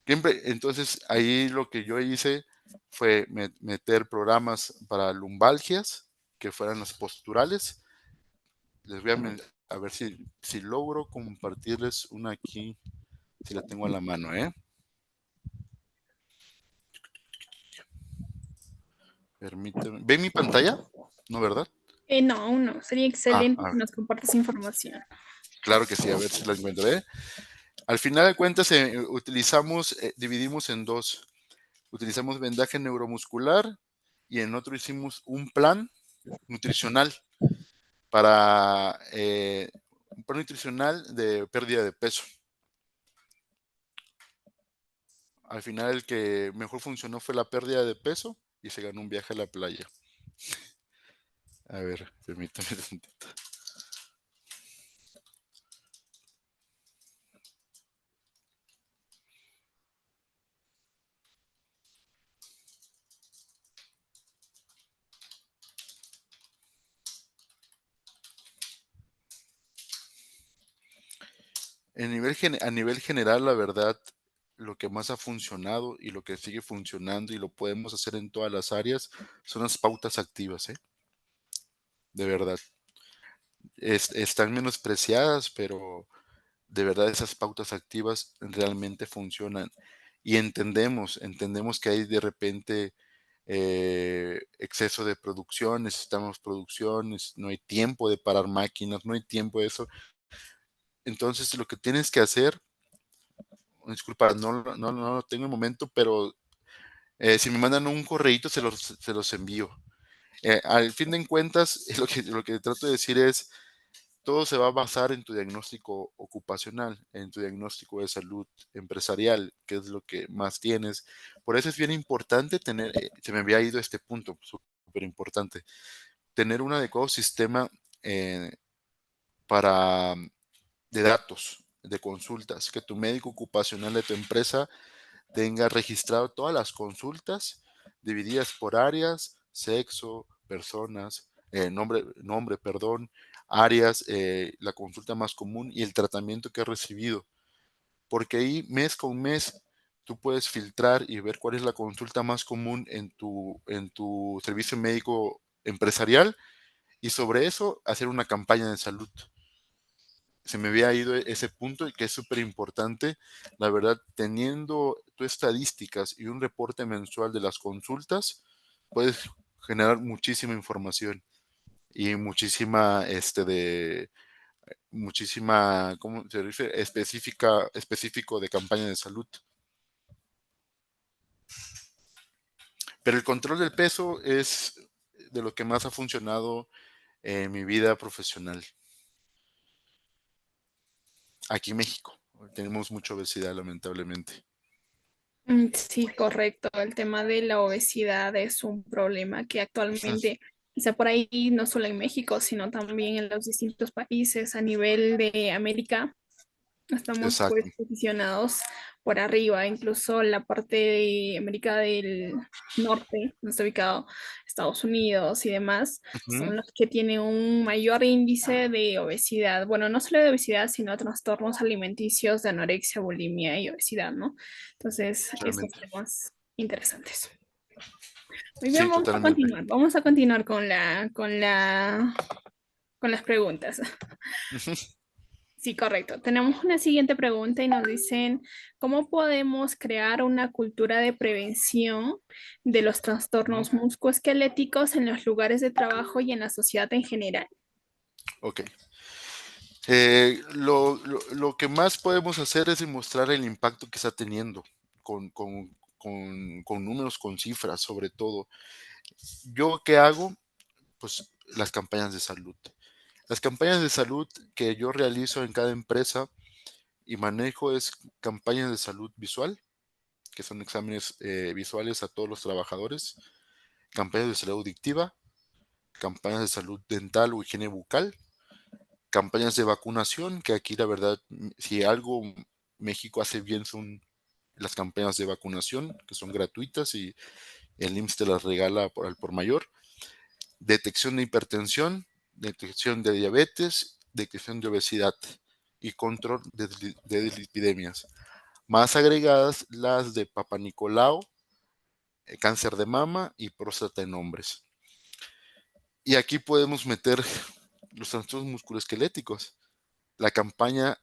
Entonces ahí lo que yo hice fue meter programas para lumbalgias, que fueran las posturales. Les voy a ver si logro compartirles una aquí, si la tengo a la mano, ¿eh? Permíteme. ¿Ven mi pantalla? ¿No, verdad? No, aún no. Sería Ah, excelente si nos compartes información. claro que sí, a ver si la encuentro, ¿eh? Al final de cuentas, dividimos en dos. Utilizamos vendaje neuromuscular y en otro hicimos un plan nutricional para un plan nutricional de pérdida de peso. Al final el que mejor funcionó fue la pérdida de peso y se ganó un viaje a la playa. A ver, permítame un tantito. A nivel general, la verdad, lo que más ha funcionado y lo que sigue funcionando y lo podemos hacer en todas las áreas son las pautas activas, ¿eh? De verdad. Están menospreciadas, pero de verdad esas pautas activas realmente funcionan. Y entendemos que hay de repente exceso de producción, necesitamos producciones, no hay tiempo de parar máquinas, no hay tiempo de eso. Entonces lo que tienes que hacer, disculpa, no lo tengo en el momento, pero si me mandan un correíto se los envío. Al fin de cuentas, lo que trato de decir es, todo se va a basar en tu diagnóstico ocupacional, en tu diagnóstico de salud empresarial, que es lo que más tienes. Por eso es bien importante tener, se me había ido este punto, súper importante, tener un adecuado sistema eh, para de datos, de consultas, que tu médico ocupacional de tu empresa tenga registrado todas las consultas divididas por áreas, sexo, personas, perdón, áreas, la consulta más común y el tratamiento que ha recibido. Porque ahí mes con mes tú puedes filtrar y ver cuál es la consulta más común en tu servicio médico empresarial y sobre eso hacer una campaña de salud. Se me había ido ese punto y que es súper importante. La verdad, teniendo tus estadísticas y un reporte mensual de las consultas, puedes generar muchísima información y muchísima, ¿cómo se dice? Específico de campaña de salud. Pero el control del peso es de lo que más ha funcionado en mi vida profesional. Aquí en México tenemos mucha obesidad, lamentablemente. Sí, correcto. El tema de la obesidad es un problema que actualmente, quizá por ahí, no solo en México, sino también en los distintos países a nivel de América, estamos pues Exacto. posicionados por arriba, incluso la parte de América del Norte, donde está ubicado Estados Unidos y demás, Ujú. son los que tienen un mayor índice de obesidad. Bueno, no solo de obesidad, sino trastornos alimenticios de anorexia, bulimia y obesidad, ¿no? Entonces, estos Totalmente. temas interesantes. Muy bien, Sí, totalmente. vamos a continuar con las preguntas. Sí, correcto. Tenemos una siguiente pregunta y nos dicen, ¿cómo podemos crear una cultura de prevención de los Ujú. trastornos musculoesqueléticos en los lugares de trabajo y en la sociedad en general? Ok. Lo que más podemos hacer es demostrar el impacto que está teniendo con, con- con números, con cifras, sobre todo. ¿Yo qué hago? Pues las campañas de salud. Las campañas de salud que yo realizo en cada empresa y manejo es campañas de salud visual, que son exámenes visuales a todos los trabajadores, campañas de salud auditiva, campañas de salud dental o higiene bucal, campañas de vacunación, que aquí la verdad, si algo México hace bien son las campañas de vacunación, que son gratuitas y el IMSS te las regala al por mayor. Detección de hipertensión, detección de diabetes, detección de obesidad y control de epidemias. Más agregadas las de Papa Nicolau, cáncer de mama y próstata en hombres. Y aquí podemos meter los trastornos musculoesqueléticos. La campaña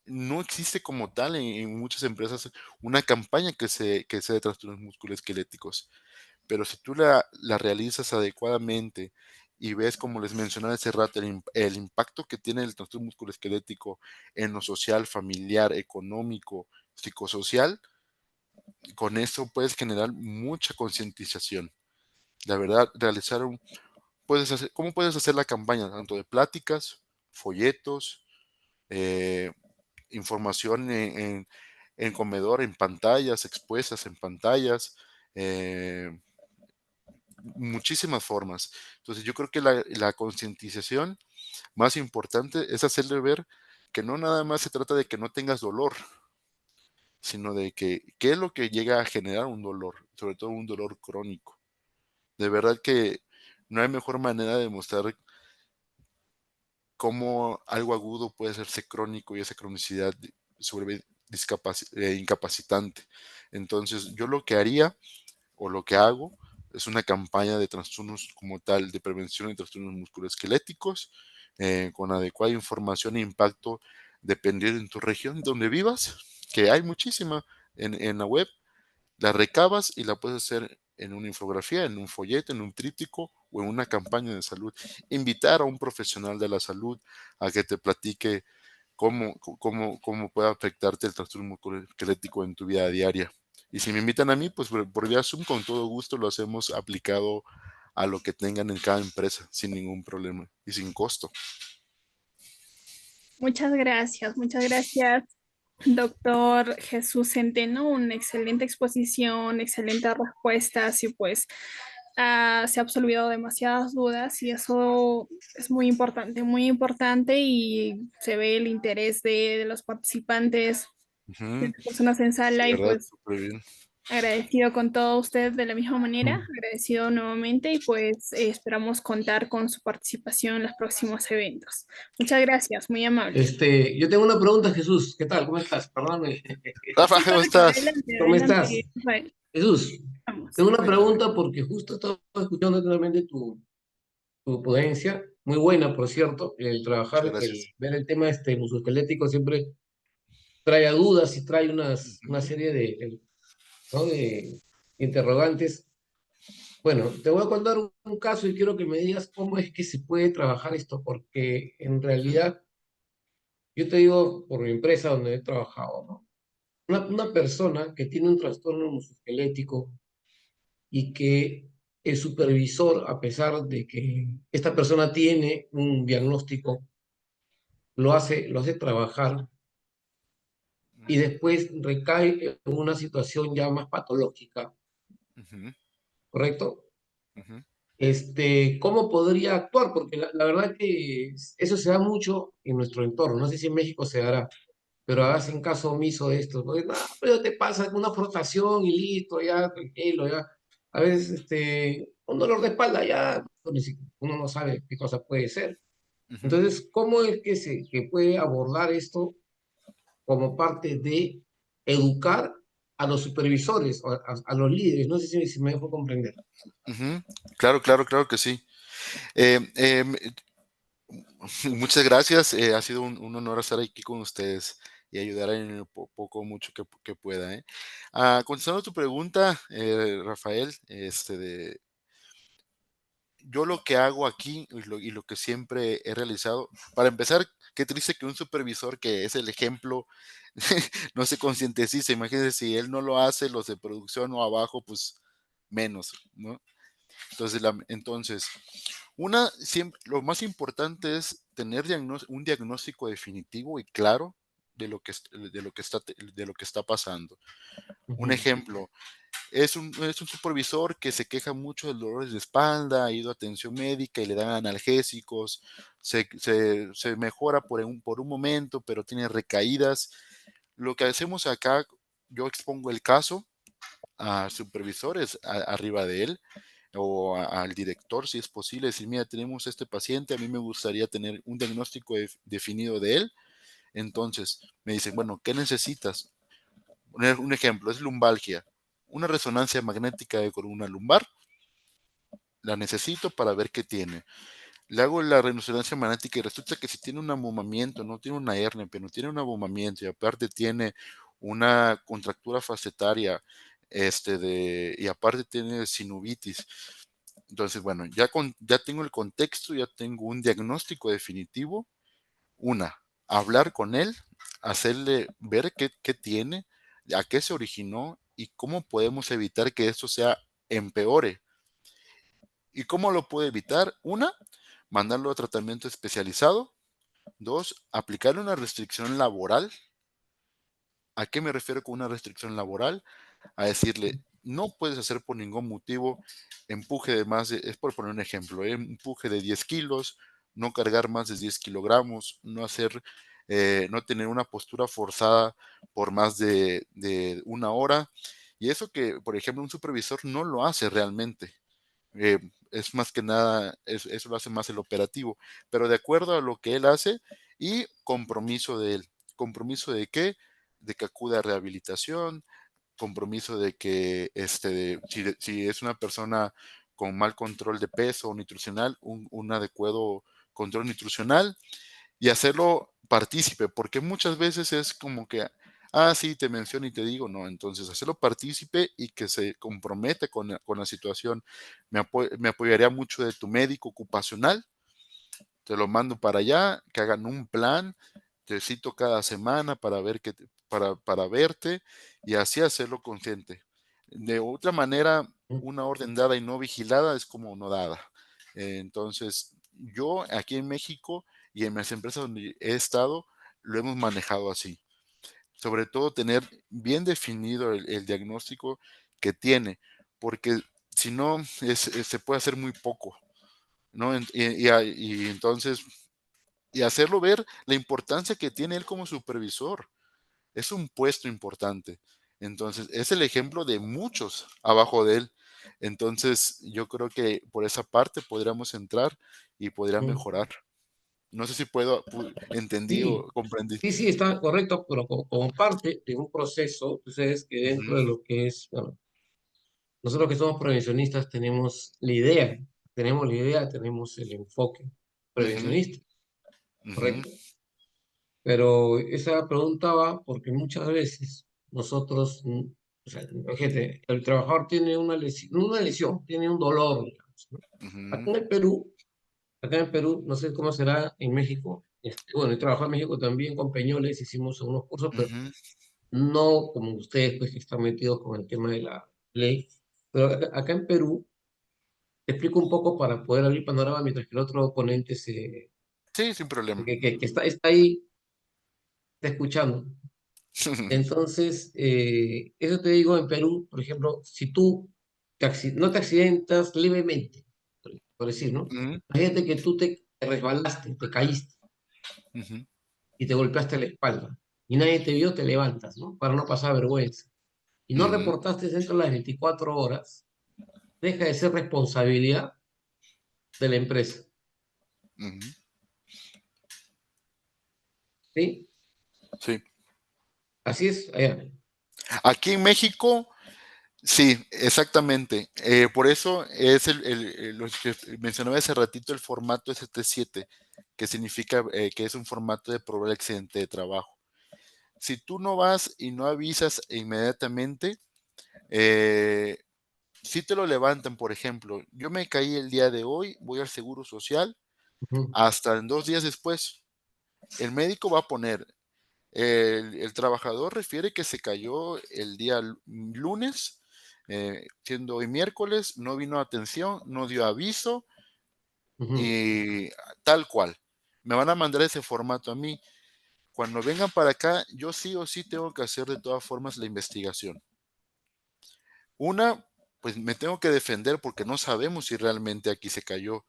no existe como tal en muchas empresas una campaña que sea de trastornos musculoesqueléticos, pero si tú la realizas adecuadamente y ves, como les mencionaba hace rato, el impacto que tiene el trastorno musculoesquelético en lo social, familiar, económico, psicosocial, con eso puedes generar mucha concientización. La verdad, ¿cómo puedes hacer la campaña? Tanto de pláticas, folletos, eh, información en comedor, en pantallas, expuestas en pantallas, muchísimas formas. Entonces yo creo que la concientización más importante es hacerle ver que no nada más se trata de que no tengas dolor, sino de que qué es lo que llega a generar un dolor, sobre todo un dolor crónico. De verdad que no hay mejor manera de mostrar cómo algo agudo puede hacerse crónico y esa cronicidad se vuelve incapacitante. Entonces, yo lo que haría o lo que hago es una campaña de trastornos como tal, de prevención de trastornos musculoesqueléticos, con adecuada información e impacto dependiendo en tu región donde vivas, que hay muchísima en la web, la recabas y la puedes hacer en una infografía, en un folleto, en un tríptico o en una campaña de salud. Invitar a un profesional de la salud a que te platique cómo puede afectarte el trastorno musculoesquelético en tu vida diaria. Y si me invitan a mí, pues por vía Zoom, con todo gusto lo hacemos aplicado a lo que tengan en cada empresa, sin ningún problema y sin costo. Muchas gracias, doctor Jesús Centeno. Una excelente exposición, excelentes respuestas y pues se ha absolvido demasiadas dudas y eso es muy importante y se ve el interés de los participantes, de Ujú. las personas en De sala y verdad, pues súper bien. agradecido con todos ustedes de la misma manera, agradecido nuevamente y pues esperamos contar con su participación en los próximos eventos. Muchas gracias, muy amable. Yo tengo una pregunta, Jesús. ¿Qué tal? ¿Cómo estás? Perdóname. Sí, Rafa, ¿cómo correcto, estás? adelante, ¿Cómo adelante, estás? Rafael. Jesús, Vamos. tengo una Cuéntame. pregunta porque justo estaba escuchando totalmente tu ponencia. Muy buena, por cierto. El Muchas trabajar, el gracias. ver el tema musculoesquelético siempre trae a dudas y trae una Ujú, serie ¿no? de interrogantes. Bueno, te voy a contar un caso y quiero que me digas cómo es que se puede trabajar esto, porque en ujú, realidad, yo te digo por mi empresa donde he trabajado, ¿no? Una persona que tiene un trastorno musculoesquelético y que el supervisor, a pesar de que esta persona tiene un diagnóstico, lo hace trabajar y después recae en una situación ya más patológica, ujú, ¿correcto? ujú, ¿Cómo podría actuar? Porque la verdad que eso se da mucho en nuestro entorno. No sé si en México se dará, pero hacen caso omiso de esto. Porque, no, pero te pasa una frotación y listo, ya, tranquilo, ya. A veces, un dolor de espalda, ya, uno no sabe qué cosa puede ser. ujú, Entonces, ¿cómo es que puede abordar esto como parte de educar a los supervisores, a los líderes? No sé si me dejo comprender. ujú. Claro, claro, claro que sí. Eh, em, Muchas gracias. Ha sido un honor estar aquí con ustedes y ayudar en el poco o mucho que pueda, ¿eh? Contestando tu pregunta, Rafael, yo lo que hago aquí y lo que siempre he realizado, para empezar, qué triste que un supervisor que es el ejemplo no se concientice. Imagínense si él no lo hace, los de producción o abajo, pues menos, ¿no? Entonces, lo más importante es tener un diagnóstico definitivo y claro de lo que está pasando. Un Ujú. ejemplo, es un supervisor que se queja mucho de dolores de espalda, ha ido a atención médica y le dan analgésicos, se mejora por un momento, pero tiene recaídas. Lo que hacemos acá, yo expongo el caso a supervisores arriba de él al director, si es posible, decir, mira, tenemos este paciente, a mí me gustaría tener un diagnóstico definido de él. Entonces me dicen, bueno, ¿qué necesitas? Un ejemplo, es lumbalgia. Una resonancia magnética de columna lumbar, la necesito para ver qué tiene. Le hago la resonancia magnética y resulta que si tiene un abomamiento, no tiene una hernia, pero tiene un abomamiento y aparte tiene una contractura facetaria, y aparte tiene sinovitis. Entonces, bueno, ya tengo el contexto, ya tengo un diagnóstico definitivo. Hablar con él, hacerle ver qué tiene, a qué se originó y cómo podemos evitar que esto empeore. ¿Y cómo lo puede evitar? Mandarlo a tratamiento especializado. Dos, aplicarle una restricción laboral. ¿A qué me refiero con una restricción laboral? A decirle, no puedes hacer por ningún motivo empuje es por poner un ejemplo, empuje de 10 kilos, no cargar más de 10 kilogramos, no tener una postura forzada por más de una hora. Y eso que, por ejemplo, un supervisor no lo hace realmente. Es más que nada, eso lo hace más el operativo, pero de acuerdo a lo que él hace y compromiso de él. ¿Compromiso de qué? De que acude a rehabilitación, compromiso de que si es una persona con mal control de peso nutricional, un adecuado control nutricional y hacerlo partícipe, porque muchas veces es como que, sí, te menciono y te digo, no, entonces hacerlo partícipe y que se compromete con la situación. Me apoyaría mucho de tu médico ocupacional, te lo mando para allá, que hagan un plan, te cito cada semana para verte y así hacerlo consciente. De otra manera, una orden dada y no vigilada es como no dada. Entonces, yo aquí en México y en las empresas donde he estado, lo hemos manejado así. Sobre todo tener bien definido el diagnóstico que tiene, porque si no, se puede hacer muy poco, ¿no? Y entonces y hacerlo ver la importancia que tiene él como supervisor. Es un puesto importante. Entonces, es el ejemplo de muchos abajo de él. Entonces, yo creo que por esa parte podríamos entrar y podría Mm. mejorar. No sé si entendí o Sí, comprendí. sí, sí, está correcto, pero como parte de un proceso, tú sabes que dentro Ujú, de lo que es, bueno, nosotros que somos prevencionistas tenemos la idea, tenemos el enfoque ujú, prevencionista, ujú, ¿correcto? Pero esa pregunta va porque muchas veces nosotros, o sea, gente, el trabajador tiene una lesión, tiene un dolor, digamos, ¿no? Acá ujú, en el Perú, acá en Perú, no sé cómo será en México, bueno, he trabajado en México también con Peñoles, hicimos unos cursos, pero ujú, no como ustedes, pues, que están metidos con el tema de la ley. Pero acá en Perú, te explico un poco para poder abrir panorama mientras que el otro ponente sí, sin problema. que está ahí, está escuchando. Entonces, eso te digo, en Perú, por ejemplo, si tú no te accidentas levemente, por decir, ¿no? Ujú, Imagínate que tú te resbalaste, te caíste ujú, y te golpeaste la espalda y nadie te vio, te levantas, ¿no? Para no pasar vergüenza. Y no ujú, reportaste dentro de las 24 horas, deja de ser responsabilidad de la empresa, ujú. ¿sí? Sí. Así es, allá. Aquí en México, sí, exactamente. Por eso es lo que mencionaba hace ratito, el formato ST7, que significa que es un formato de probable accidente de trabajo. Si tú no vas y no avisas inmediatamente, eh, si te lo levantan, por ejemplo, yo me caí el día de hoy, voy al Seguro Social, ujú, hasta en 2 días después, el médico va a poner, el trabajador refiere que se cayó el día lunes, siendo hoy miércoles, no vino a atención, no dio aviso ujú, y tal cual. Me van a mandar ese formato a mí. Cuando vengan para acá, yo sí o sí tengo que hacer de todas formas la investigación. Una, pues me tengo que defender porque no sabemos si realmente aquí se cayó.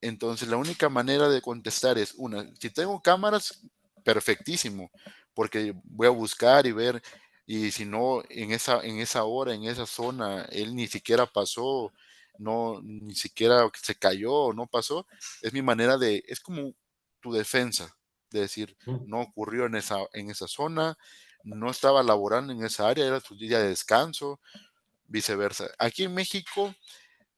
Entonces, la única manera de contestar es una, si tengo cámaras, perfectísimo, porque voy a buscar y ver, y si no, en esa hora, en esa zona, él ni siquiera pasó, no, ni siquiera se cayó, no pasó, es mi manera de, es como tu defensa, de decir, ujú, no ocurrió en esa zona, no estaba laborando en esa área, era su día de descanso, viceversa. Aquí en México,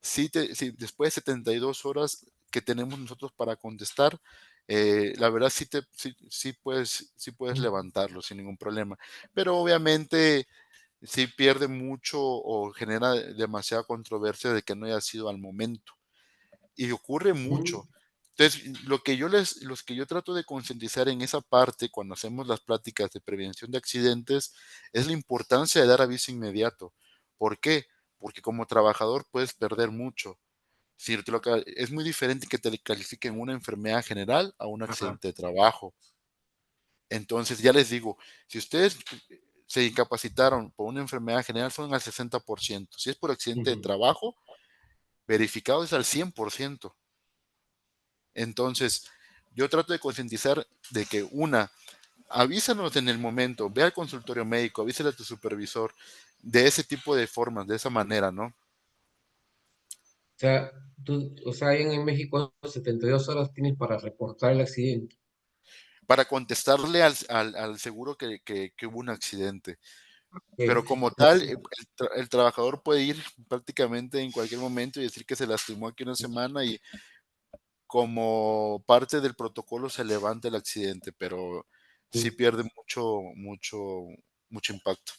sí, después de 72 horas que tenemos nosotros para contestar, la verdad sí puedes ujú, levantarlo sin ningún problema. Pero obviamente sí pierde mucho o genera demasiada controversia de que no haya sido al momento. Y ocurre ujú, mucho. Entonces, los que yo trato de concientizar en esa parte cuando hacemos las pláticas de prevención de accidentes es la importancia de dar aviso inmediato. ¿Por qué? Porque como trabajador puedes perder mucho. Si es muy diferente que te le califiquen una enfermedad general a un ajá, accidente de trabajo. Entonces, ya les digo, si ustedes se incapacitaron por una enfermedad general, son al 60%. Si es por accidente de ujú, trabajo, verificado es al 100%. Entonces, yo trato de concientizar de que una, avísanos en el momento, ve al consultorio médico, avísale a tu supervisor de ese tipo de formas, de esa manera, ¿no? O sea, o sea, ahí en México 72 horas tienes para reportar el accidente. Para contestarle al seguro que hubo un accidente. Pero Ok. como tal, el trabajador puede ir prácticamente en cualquier momento y decir que se lastimó aquí una semana y como parte del protocolo se levanta el accidente, pero sí pierde mucho impacto.